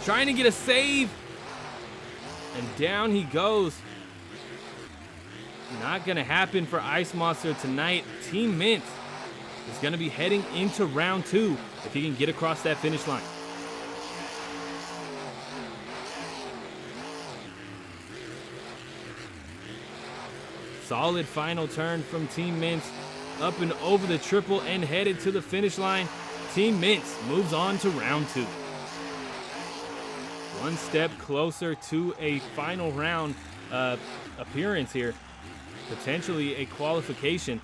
trying to get a save. And down he goes. Not going to happen for Ice Monster tonight. Team Mints is going to be heading into round 2 if he can get across that finish line. Solid final turn from Team Mints, up and over the triple and headed to the finish line. Team Mints moves on to round 2. One step closer to a final round appearance here, potentially a qualification.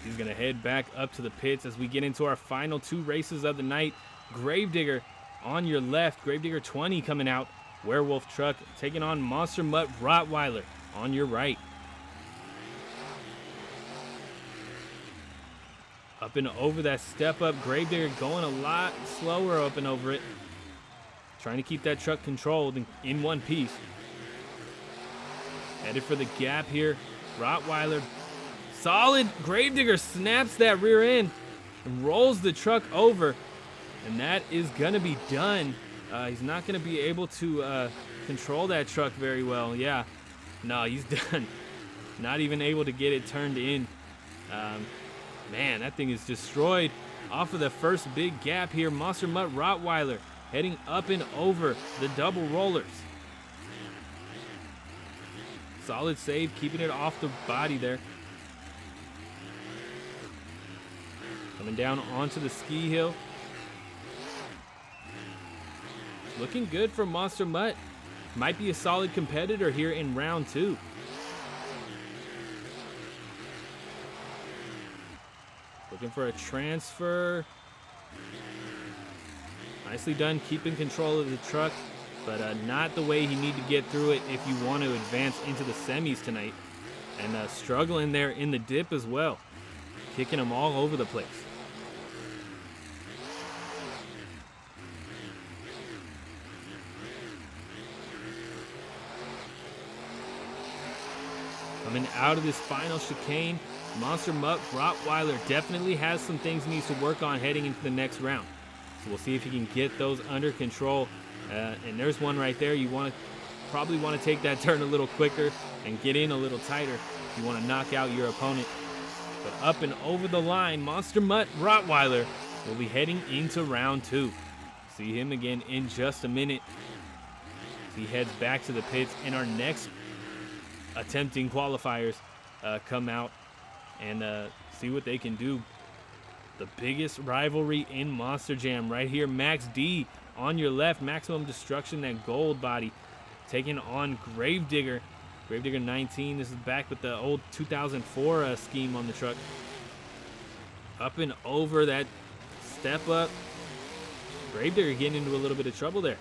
He's gonna head back up to the pits as we get into our final 2 races of the night. Gravedigger on your left, Gravedigger 20 coming out. Werewolf Truck taking on Monster Mutt Rottweiler on your right. Up and over that step up. Gravedigger going a lot slower up and over it. Trying to keep that truck controlled in one piece. Headed for the gap here. Rottweiler. Solid. Gravedigger snaps that rear end and rolls the truck over. And that is going to be done. He's not going to be able to control that truck very well. Yeah, no, he's done. Not even able to get it turned in. Man, that thing is destroyed off of the first big gap here. Monster Mutt Rottweiler heading up and over the double rollers. Solid save, keeping it off the body there. Coming down onto the ski hill. Looking good for Monster Mutt. Might be a solid competitor here in round 2. Looking for a transfer. Nicely done keeping control of the truck, but not the way you need to get through it if you want to advance into the semis tonight. And struggling there in the dip as well. kicking them all over the place. Coming out of this final chicane, Monster Mutt Rottweiler definitely has some things he needs to work on heading into the next round. So we'll see if he can get those under control. And there's one right there. You probably want to take that turn a little quicker and get in a little tighter if you want to knock out your opponent. But up and over the line, Monster Mutt Rottweiler will be heading into round 2. See him again in just a minute. He heads back to the pits, and our next attempting qualifiers come out and see what they can do. The biggest rivalry in Monster Jam right here. Max D on your left, Maximum Destruction, that gold body, taking on Gravedigger. Gravedigger 19. This is back with the old 2004 scheme on the truck. Up and over that step up. Gravedigger getting into a little bit of trouble there.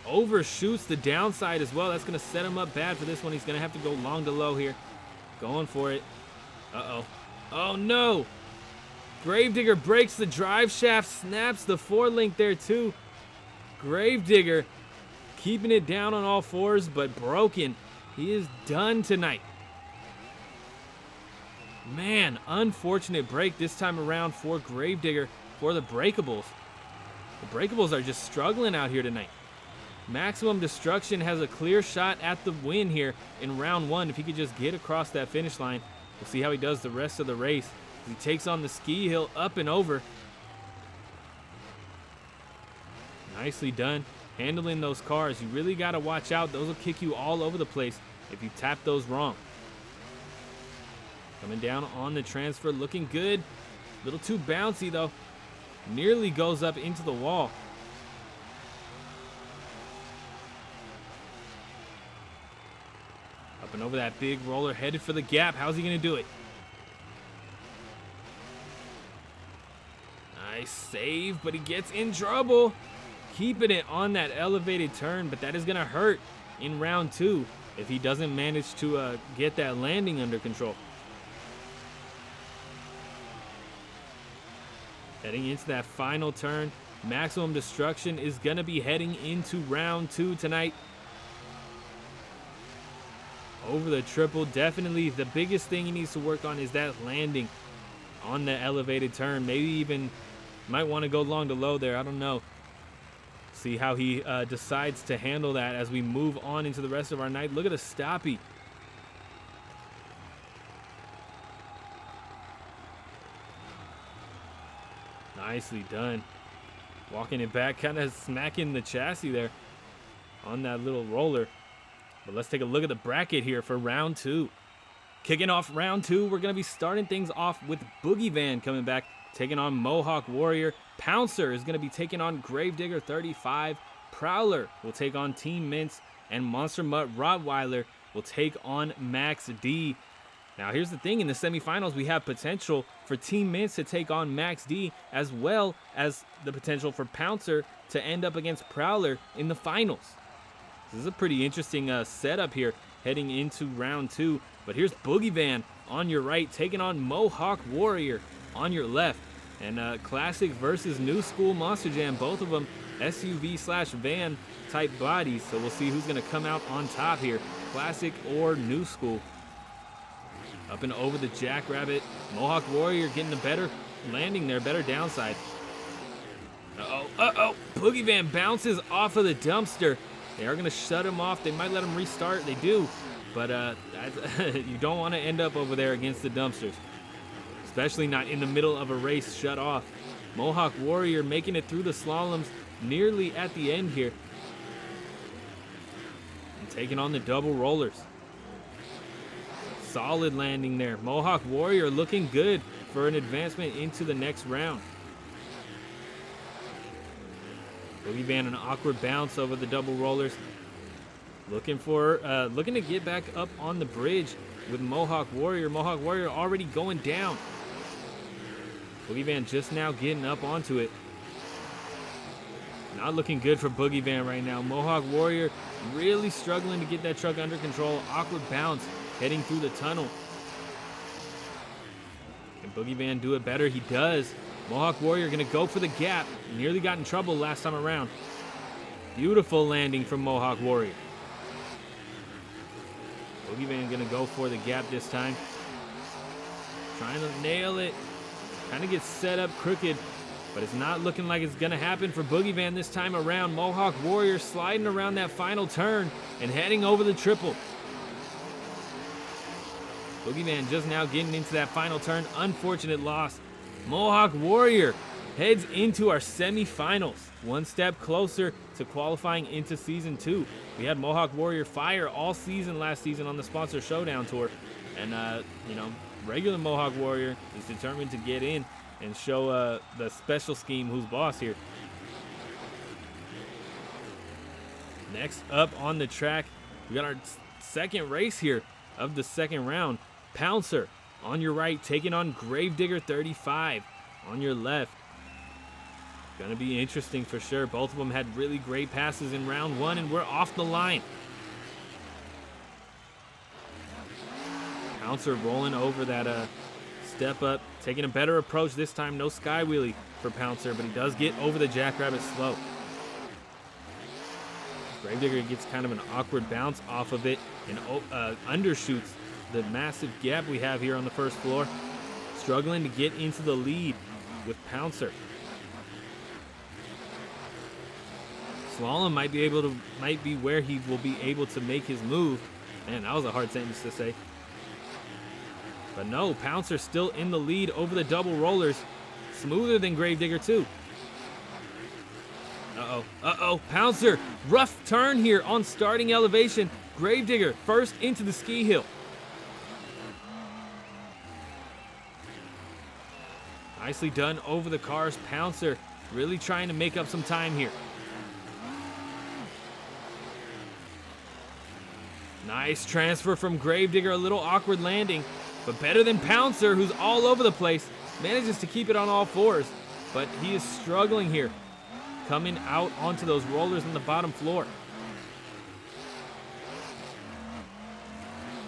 Overshoots the downside as well. That's going to set him up bad for this one. He's going to have to go long to low here. Going for it. Uh-oh. Oh, no. Gravedigger breaks the drive shaft, snaps the 4-link there, too. Gravedigger keeping it down on all fours, but broken. He is done tonight. Man, unfortunate break this time around for Gravedigger for the breakables. The breakables are just struggling out here tonight. Maximum Destruction has a clear shot at the win here in round 1. If he could just get across that finish line, we'll see how he does the rest of the race. He takes on the ski hill up and over. Nicely done. Handling those cars. You really got to watch out. Those will kick you all over the place if you tap those wrong. Coming down on the transfer, looking good. A little too bouncy though. Nearly goes up into the wall. Up and over that big roller, headed for the gap. How's he going to do it? Nice save, but he gets in trouble. Keeping it on that elevated turn, but that is going to hurt in round 2 if he doesn't manage to get that landing under control. Heading into that final turn, Maximum Destruction is going to be heading into round 2 tonight. Over the triple, definitely the biggest thing he needs to work on is that landing on the elevated turn. Maybe even might want to go long to low there. I don't know. See how he decides to handle that as we move on into the rest of our night. Look at the stoppie. Nicely done. Walking it back, kind of smacking the chassis there on that little roller. But let's take a look at the bracket here for round 2. Kicking off round 2, we're going to be starting things off with Boogie Van coming back, taking on Mohawk Warrior. Pouncer is going to be taking on Gravedigger 35. Prowler will take on Team Mints. And Monster Mutt Rottweiler will take on Max D. Now here's the thing, in the semifinals we have potential for Team Mints to take on Max D, as well as the potential for Pouncer to end up against Prowler in the finals. This is a pretty interesting setup here heading into round 2. But here's Boogie Van on your right, taking on Mohawk Warrior on your left. And classic versus new school Monster Jam, both of them SUV/van type bodies. So we'll see who's going to come out on top here, classic or new school. Up and over the Jackrabbit. Mohawk Warrior getting a better landing there, better downside. Uh-oh. Boogie Van bounces off of the dumpster. They are going to shut him off. They might let him restart. They do. But you don't want to end up over there against the dumpsters, especially not in the middle of a race shut off. Mohawk Warrior making it through the slaloms nearly at the end here. And taking on the double rollers. Solid landing there. Mohawk Warrior looking good for an advancement into the next round. Boogie Van an awkward bounce over the double rollers. Looking to get back up on the bridge with Mohawk Warrior. Mohawk Warrior already going down. Boogie Van just now getting up onto it. Not looking good for Boogie Van right now. Mohawk Warrior really struggling to get that truck under control. Awkward bounce heading through the tunnel. Can Boogie Van do it better? He does. Mohawk Warrior going to go for the gap. Nearly got in trouble last time around. Beautiful landing from Mohawk Warrior. Boogie Van going to go for the gap this time. Trying to nail it. Kind of gets set up crooked, but it's not looking like it's going to happen for Boogie Van this time around. Mohawk Warrior sliding around that final turn and heading over the triple. Boogie Van just now getting into that final turn. Unfortunate loss. Mohawk Warrior heads into our semifinals. One step closer to qualifying into Season 2. We had Mohawk Warrior fire all season last season on the Sponsor Showdown Tour. And, regular Mohawk Warrior is determined to get in and show the special scheme who's boss here. Next up on the track, we got our second race here of the second round. Pouncer on your right taking on Gravedigger 35 on your left. Gonna be interesting for sure. Both of them had really great passes in round one, and we're off the line. Pouncer rolling over that step up, taking a better approach this time. No sky wheelie for Pouncer, but he does get over the Jackrabbit slow. Gravedigger gets kind of an awkward bounce off of it and undershoots the massive gap we have here on the first floor. Struggling to get into the lead with Pouncer. Slalom might be where he will be able to make his move. Man, that was a hard sentence to say. But no, Pouncer still in the lead over the double rollers. Smoother than Gravedigger too. Pouncer, rough turn here on starting elevation. Gravedigger first into the ski hill. Nicely done over the cars. Pouncer really trying to make up some time here. Nice transfer from Gravedigger, a little awkward landing, but better than Pouncer, who's all over the place. Manages to keep it on all fours, but he is struggling here, coming out onto those rollers on the bottom floor.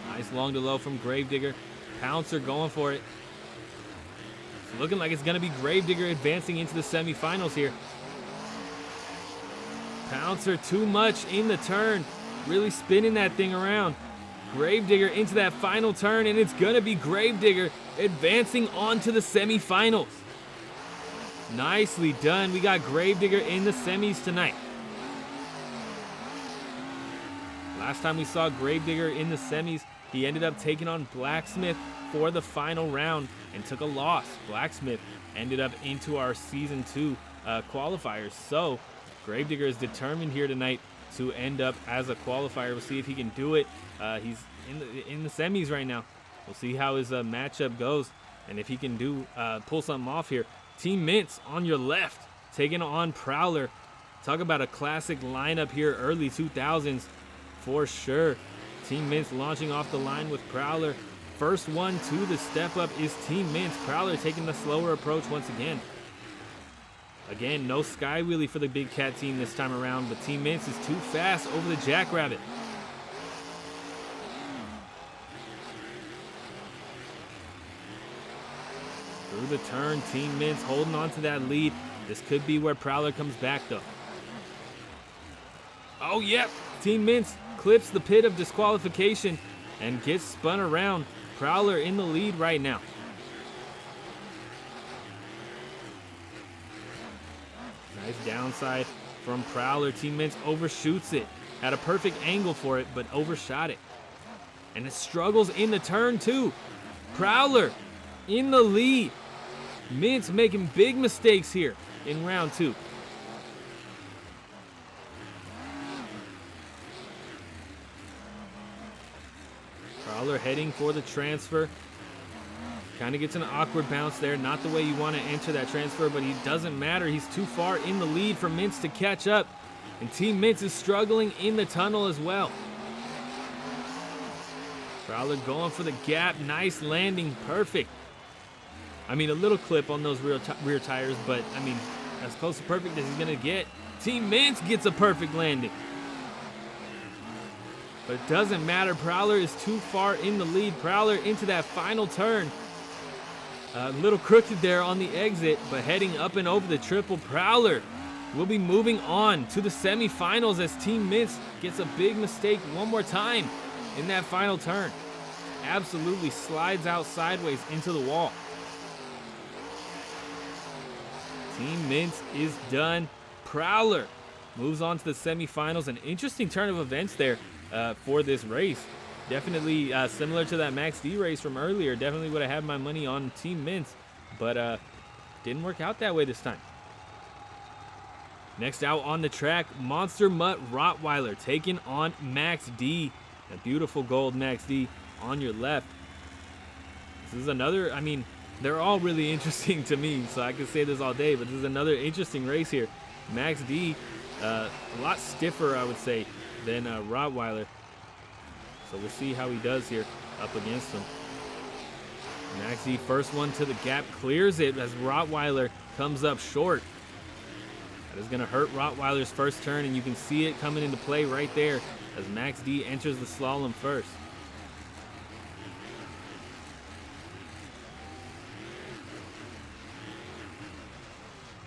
Nice long to low from Gravedigger. Pouncer going for it. It's looking like it's going to be Gravedigger advancing into the semifinals here. Pouncer too much in the turn, really spinning that thing around. Gravedigger into that final turn, and it's going to be Gravedigger advancing on to the semifinals. Nicely done. We got Gravedigger in the semis tonight. Last time we saw Gravedigger in the semis, he ended up taking on Blacksmith for the final round and took a loss. Blacksmith ended up into our Season 2 qualifiers. So Gravedigger is determined here tonight to end up as a qualifier. We'll see if he can do it. He's in the semis right now. We'll see how his matchup goes and if he can pull something off here. Team Mints on your left taking on Prowler. Talk about a classic lineup here, early 2000s for sure. Team Mints launching off the line with Prowler. First one to the step up is Team Mints. Prowler taking the slower approach once again. Again, no sky wheelie for the Big Cat team this time around, but Team Mints is too fast over the Jackrabbit. Through the turn, Team Mints holding on to that lead. This could be where Prowler comes back though. Oh, yep. Team Mints clips the pit of disqualification and gets spun around. Prowler in the lead right now. Nice downside from Prowler. Team Mints overshoots it. Had a perfect angle for it, but overshot it. And it struggles in the turn too. Prowler in the lead. Mints making big mistakes here in round two. Prowler heading for the transfer. Kind of gets an awkward bounce there. Not the way you want to enter that transfer, but it doesn't matter. He's too far in the lead for Mints to catch up. And Team Mints is struggling in the tunnel as well. Prowler going for the gap. Nice landing. Perfect. I mean, a little clip on those rear tires, but, I mean, as close to perfect as he's going to get. Team Mints gets a perfect landing. But it doesn't matter. Prowler is too far in the lead. Prowler into that final turn. A little crooked there on the exit, but heading up and over the triple. Prowler will be moving on to the semifinals as Team Mints gets a big mistake one more time in that final turn. Absolutely slides out sideways into the wall. Team Mints is done. Prowler moves on to the semifinals. An interesting turn of events there for this race. Definitely similar to that Max D race from earlier. Definitely would have had my money on Team Mints, but didn't work out that way this time. Next out on the track, Monster Mutt Rottweiler taking on Max D. A beautiful gold Max D on your left. This is another, I mean, they're all really interesting to me, so I could say this all day, but this is another interesting race here. Max D, a lot stiffer, I would say, than Rottweiler. So we'll see how he does here up against him. Max D, first one to the gap, clears it as Rottweiler comes up short. That is going to hurt Rottweiler's first turn, and you can see it coming into play right there as Max D enters the slalom first.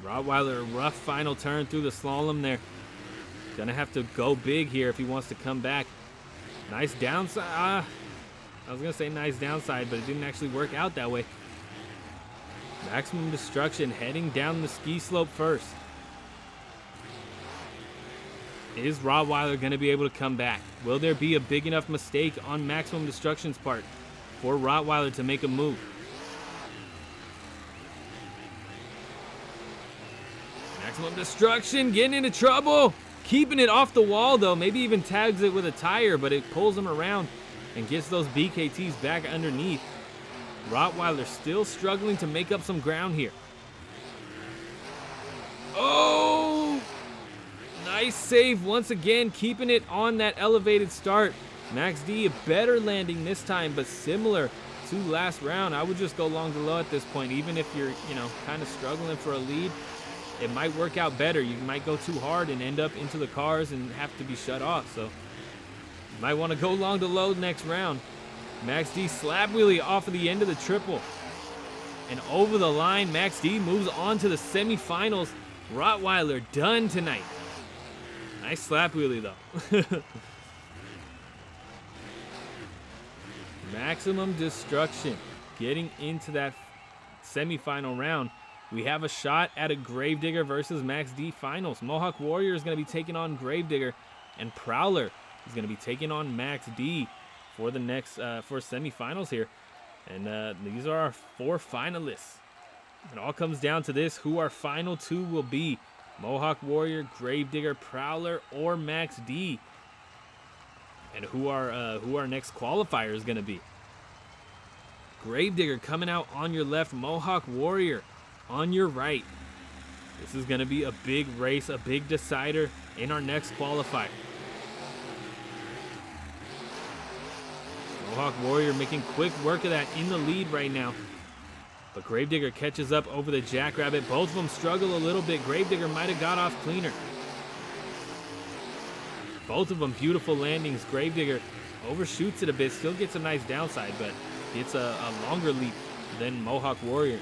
Rottweiler, a rough final turn through the slalom there. Gonna have to go big here if he wants to come back. Nice downside. I was gonna say nice downside, but it didn't actually work out that way. Maximum Destruction heading down the ski slope first. Is Rottweiler gonna be able to come back? Will there be a big enough mistake on Maximum Destruction's part for Rottweiler to make a move? Maximum Destruction getting into trouble. Keeping it off the wall though. Maybe even tags it with a tire, but it pulls him around and gets those BKTs back underneath. Rottweiler still struggling to make up some ground here. Oh! Nice save once again, keeping it on that elevated start. Max D, a better landing this time, but similar to last round. I would just go long to low at this point, even if you're, kind of struggling for a lead. It might work out better. You might go too hard and end up into the cars and have to be shut off. So you might want to go long to low next round. Max D slab wheelie off of the end of the triple. And over the line, Max D moves on to the semifinals. Rottweiler done tonight. Nice slap wheelie though. Maximum Destruction getting into that semifinal round. We have a shot at a Gravedigger versus Max D finals. Mohawk Warrior is going to be taking on Gravedigger, and Prowler is going to be taking on Max D for the next for semifinals here. And these are our 4 finalists. It all comes down to this: who our final 2 will be. Mohawk Warrior, Gravedigger, Prowler, or Max D. And who our next qualifier is going to be. Gravedigger coming out on your left, Mohawk Warrior on your right. This is going to be a big race, a big decider in our next qualifier. Mohawk Warrior making quick work of that in the lead right now. But Gravedigger catches up over the Jackrabbit. Both of them struggle a little bit. Gravedigger might have got off cleaner. Both of them beautiful landings. Gravedigger overshoots it a bit, still gets a nice downside, but gets a longer leap than Mohawk Warrior.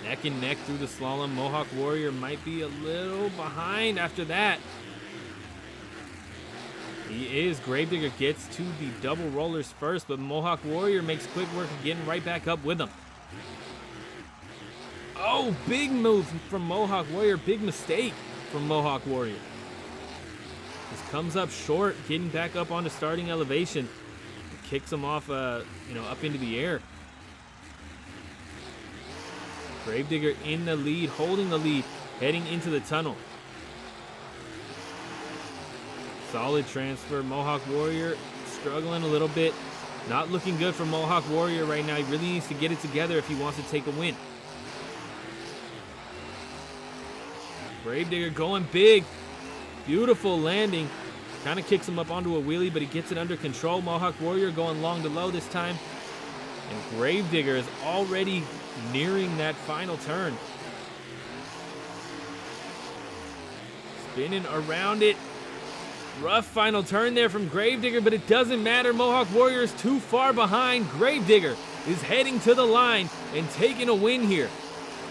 Neck and neck through the slalom. Mohawk Warrior might be a little behind after that. He is. Gravedigger gets to the double rollers first, but Mohawk Warrior makes quick work of getting right back up with him. Oh, big move from Mohawk Warrior. Big mistake from Mohawk Warrior. This comes up short, getting back up onto starting elevation. It kicks him off, up into the air. Gravedigger in the lead, holding the lead, heading into the tunnel. Solid transfer. Mohawk Warrior struggling a little bit. Not looking good for Mohawk Warrior right now. He really needs to get it together if he wants to take a win. Gravedigger going big. Beautiful landing. Kind of kicks him up onto a wheelie, but he gets it under control. Mohawk Warrior going long to low this time. And Gravedigger is already nearing that final turn. Spinning around it. Rough final turn there from Gravedigger, but it doesn't matter. Mohawk Warrior is too far behind. Gravedigger is heading to the line and taking a win here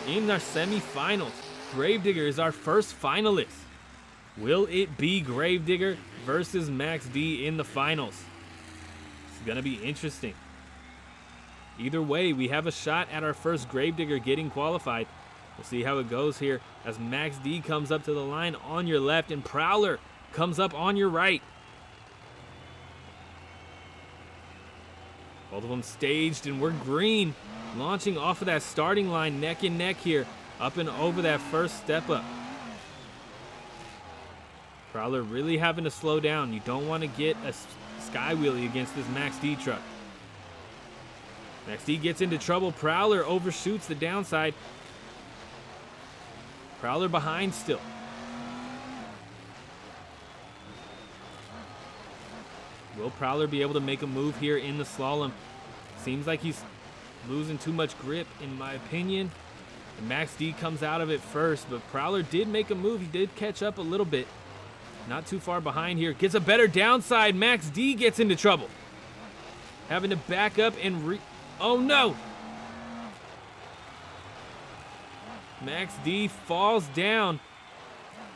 in our semifinals. Gravedigger is our first finalist. Will it be Gravedigger versus Max D in the finals? It's gonna be interesting. Either way, we have a shot at our first Gravedigger getting qualified. We'll see how it goes here as Max D comes up to the line on your left and Prowler comes up on your right. Both of them staged and we're green. Launching off of that starting line neck and neck here. Up and over that first step up. Prowler really having to slow down. You don't want to get a sky wheelie against this Max D truck. Max D gets into trouble. Prowler overshoots the downside. Prowler behind still. Will Prowler be able to make a move here in the slalom? Seems like he's losing too much grip in my opinion. And Max D comes out of it first, but Prowler did make a move. He did catch up a little bit. Not too far behind here. Gets a better downside. Max D gets into trouble. Having to back up and oh no! Max D falls down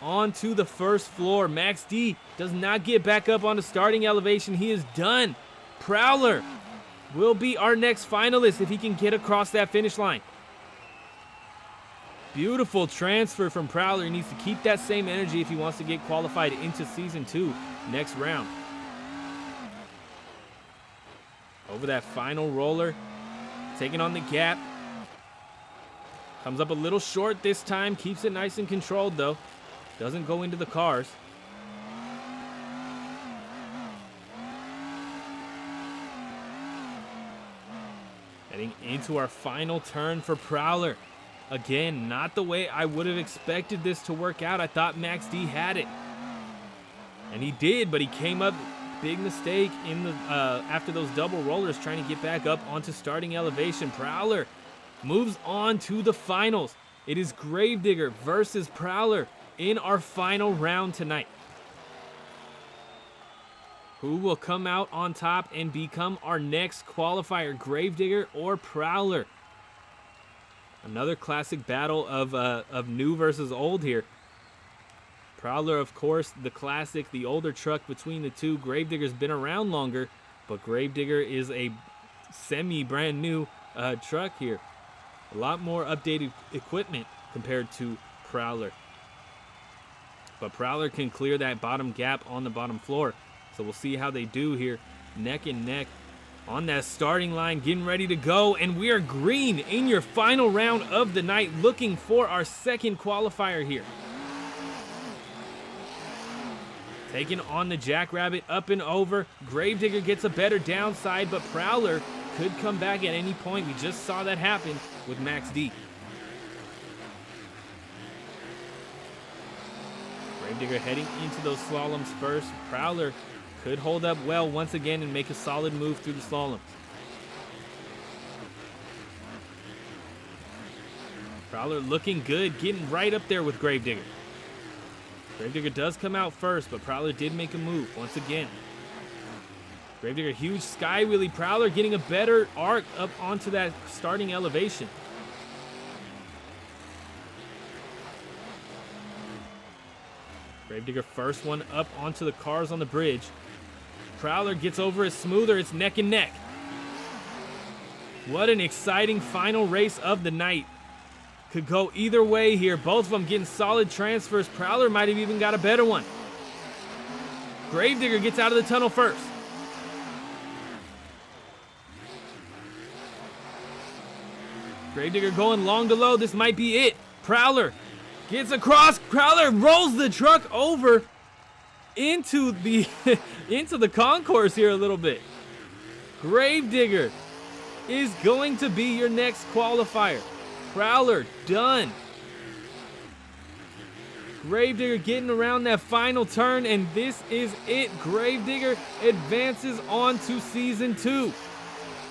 onto the first floor. Max D does not get back up on the starting elevation. He is done. Prowler will be our next finalist if he can get across that finish line. Beautiful transfer from Prowler. He needs to keep that same energy if he wants to get qualified into Season 2 next round. Over that final roller, taking on the gap. Comes up a little short this time, keeps it nice and controlled though. Doesn't go into the cars. Heading into our final turn for Prowler. Again, not the way I would have expected this to work out. I thought Max D had it. And he did, but he came up, big mistake in the after those double rollers trying to get back up onto starting elevation. Prowler moves on to the finals. It is Gravedigger versus Prowler in our final round tonight. Who will come out on top and become our next qualifier, Gravedigger or Prowler? Another classic battle of new versus old here. Prowler, of course, the classic, the older truck between the two. Gravedigger's been around longer, but Gravedigger is a semi-brand new truck here. A lot more updated equipment compared to Prowler. But Prowler can clear that bottom gap on the bottom floor. So we'll see how they do here. Neck and neck on that starting line, getting ready to go. And we are green in your final round of the night, looking for our second qualifier here. Taking on the Jackrabbit up and over. Gravedigger gets a better downside, but Prowler could come back at any point. We just saw that happen with Max D. Gravedigger heading into those slaloms first. Prowler could hold up well once again and make a solid move through the slalom. Prowler looking good, getting right up there with Gravedigger. Gravedigger does come out first, but Prowler did make a move once again. Gravedigger, huge sky wheelie. Prowler getting a better arc up onto that starting elevation. Gravedigger first one up onto the cars on the bridge. Prowler gets over it smoother. It's neck and neck. What an exciting final race of the night. Could go either way here. Both of them getting solid transfers. Prowler might have even got a better one. Gravedigger gets out of the tunnel first. Gravedigger going long to low. This might be it. Prowler gets across. Prowler rolls the truck over into the into the concourse here a little bit. Gravedigger is going to be your next qualifier. Prowler done. Gravedigger getting around that final turn, and this is it. Gravedigger advances on to Season 2.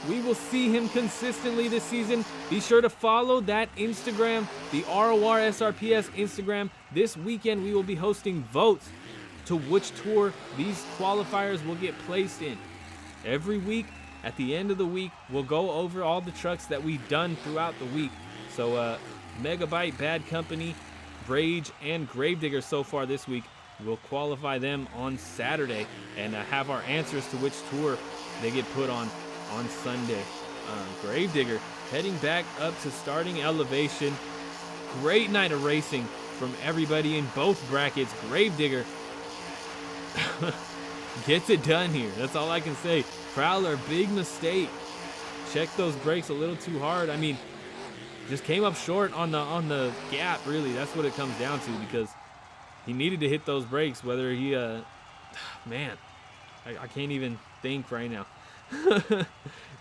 We will see him consistently this season. Be sure to follow that Instagram, the RORSRPS Instagram. This weekend we will be hosting votes to which tour these qualifiers will get placed in. Every week, at the end of the week, we'll go over all the trucks that we've done throughout the week. So Megabyte, Bad Company, Rage, and Gravedigger so far this week. We'll qualify them on Saturday and have our answers to which tour they get put on Sunday. Gravedigger heading back up to starting elevation. Great night of racing from everybody in both brackets. Gravedigger gets it done here. That's all I can say. Prowler, big mistake. Checked those brakes a little too hard. I mean, just came up short on the gap, really. That's what it comes down to, because he needed to hit those brakes, whether he, man, I can't even think right now.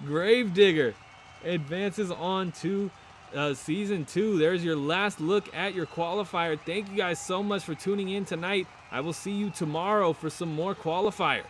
Gravedigger advances on to Season 2. There's your last look at your qualifier. Thank you guys so much for tuning in tonight. I will see you tomorrow for some more qualifiers.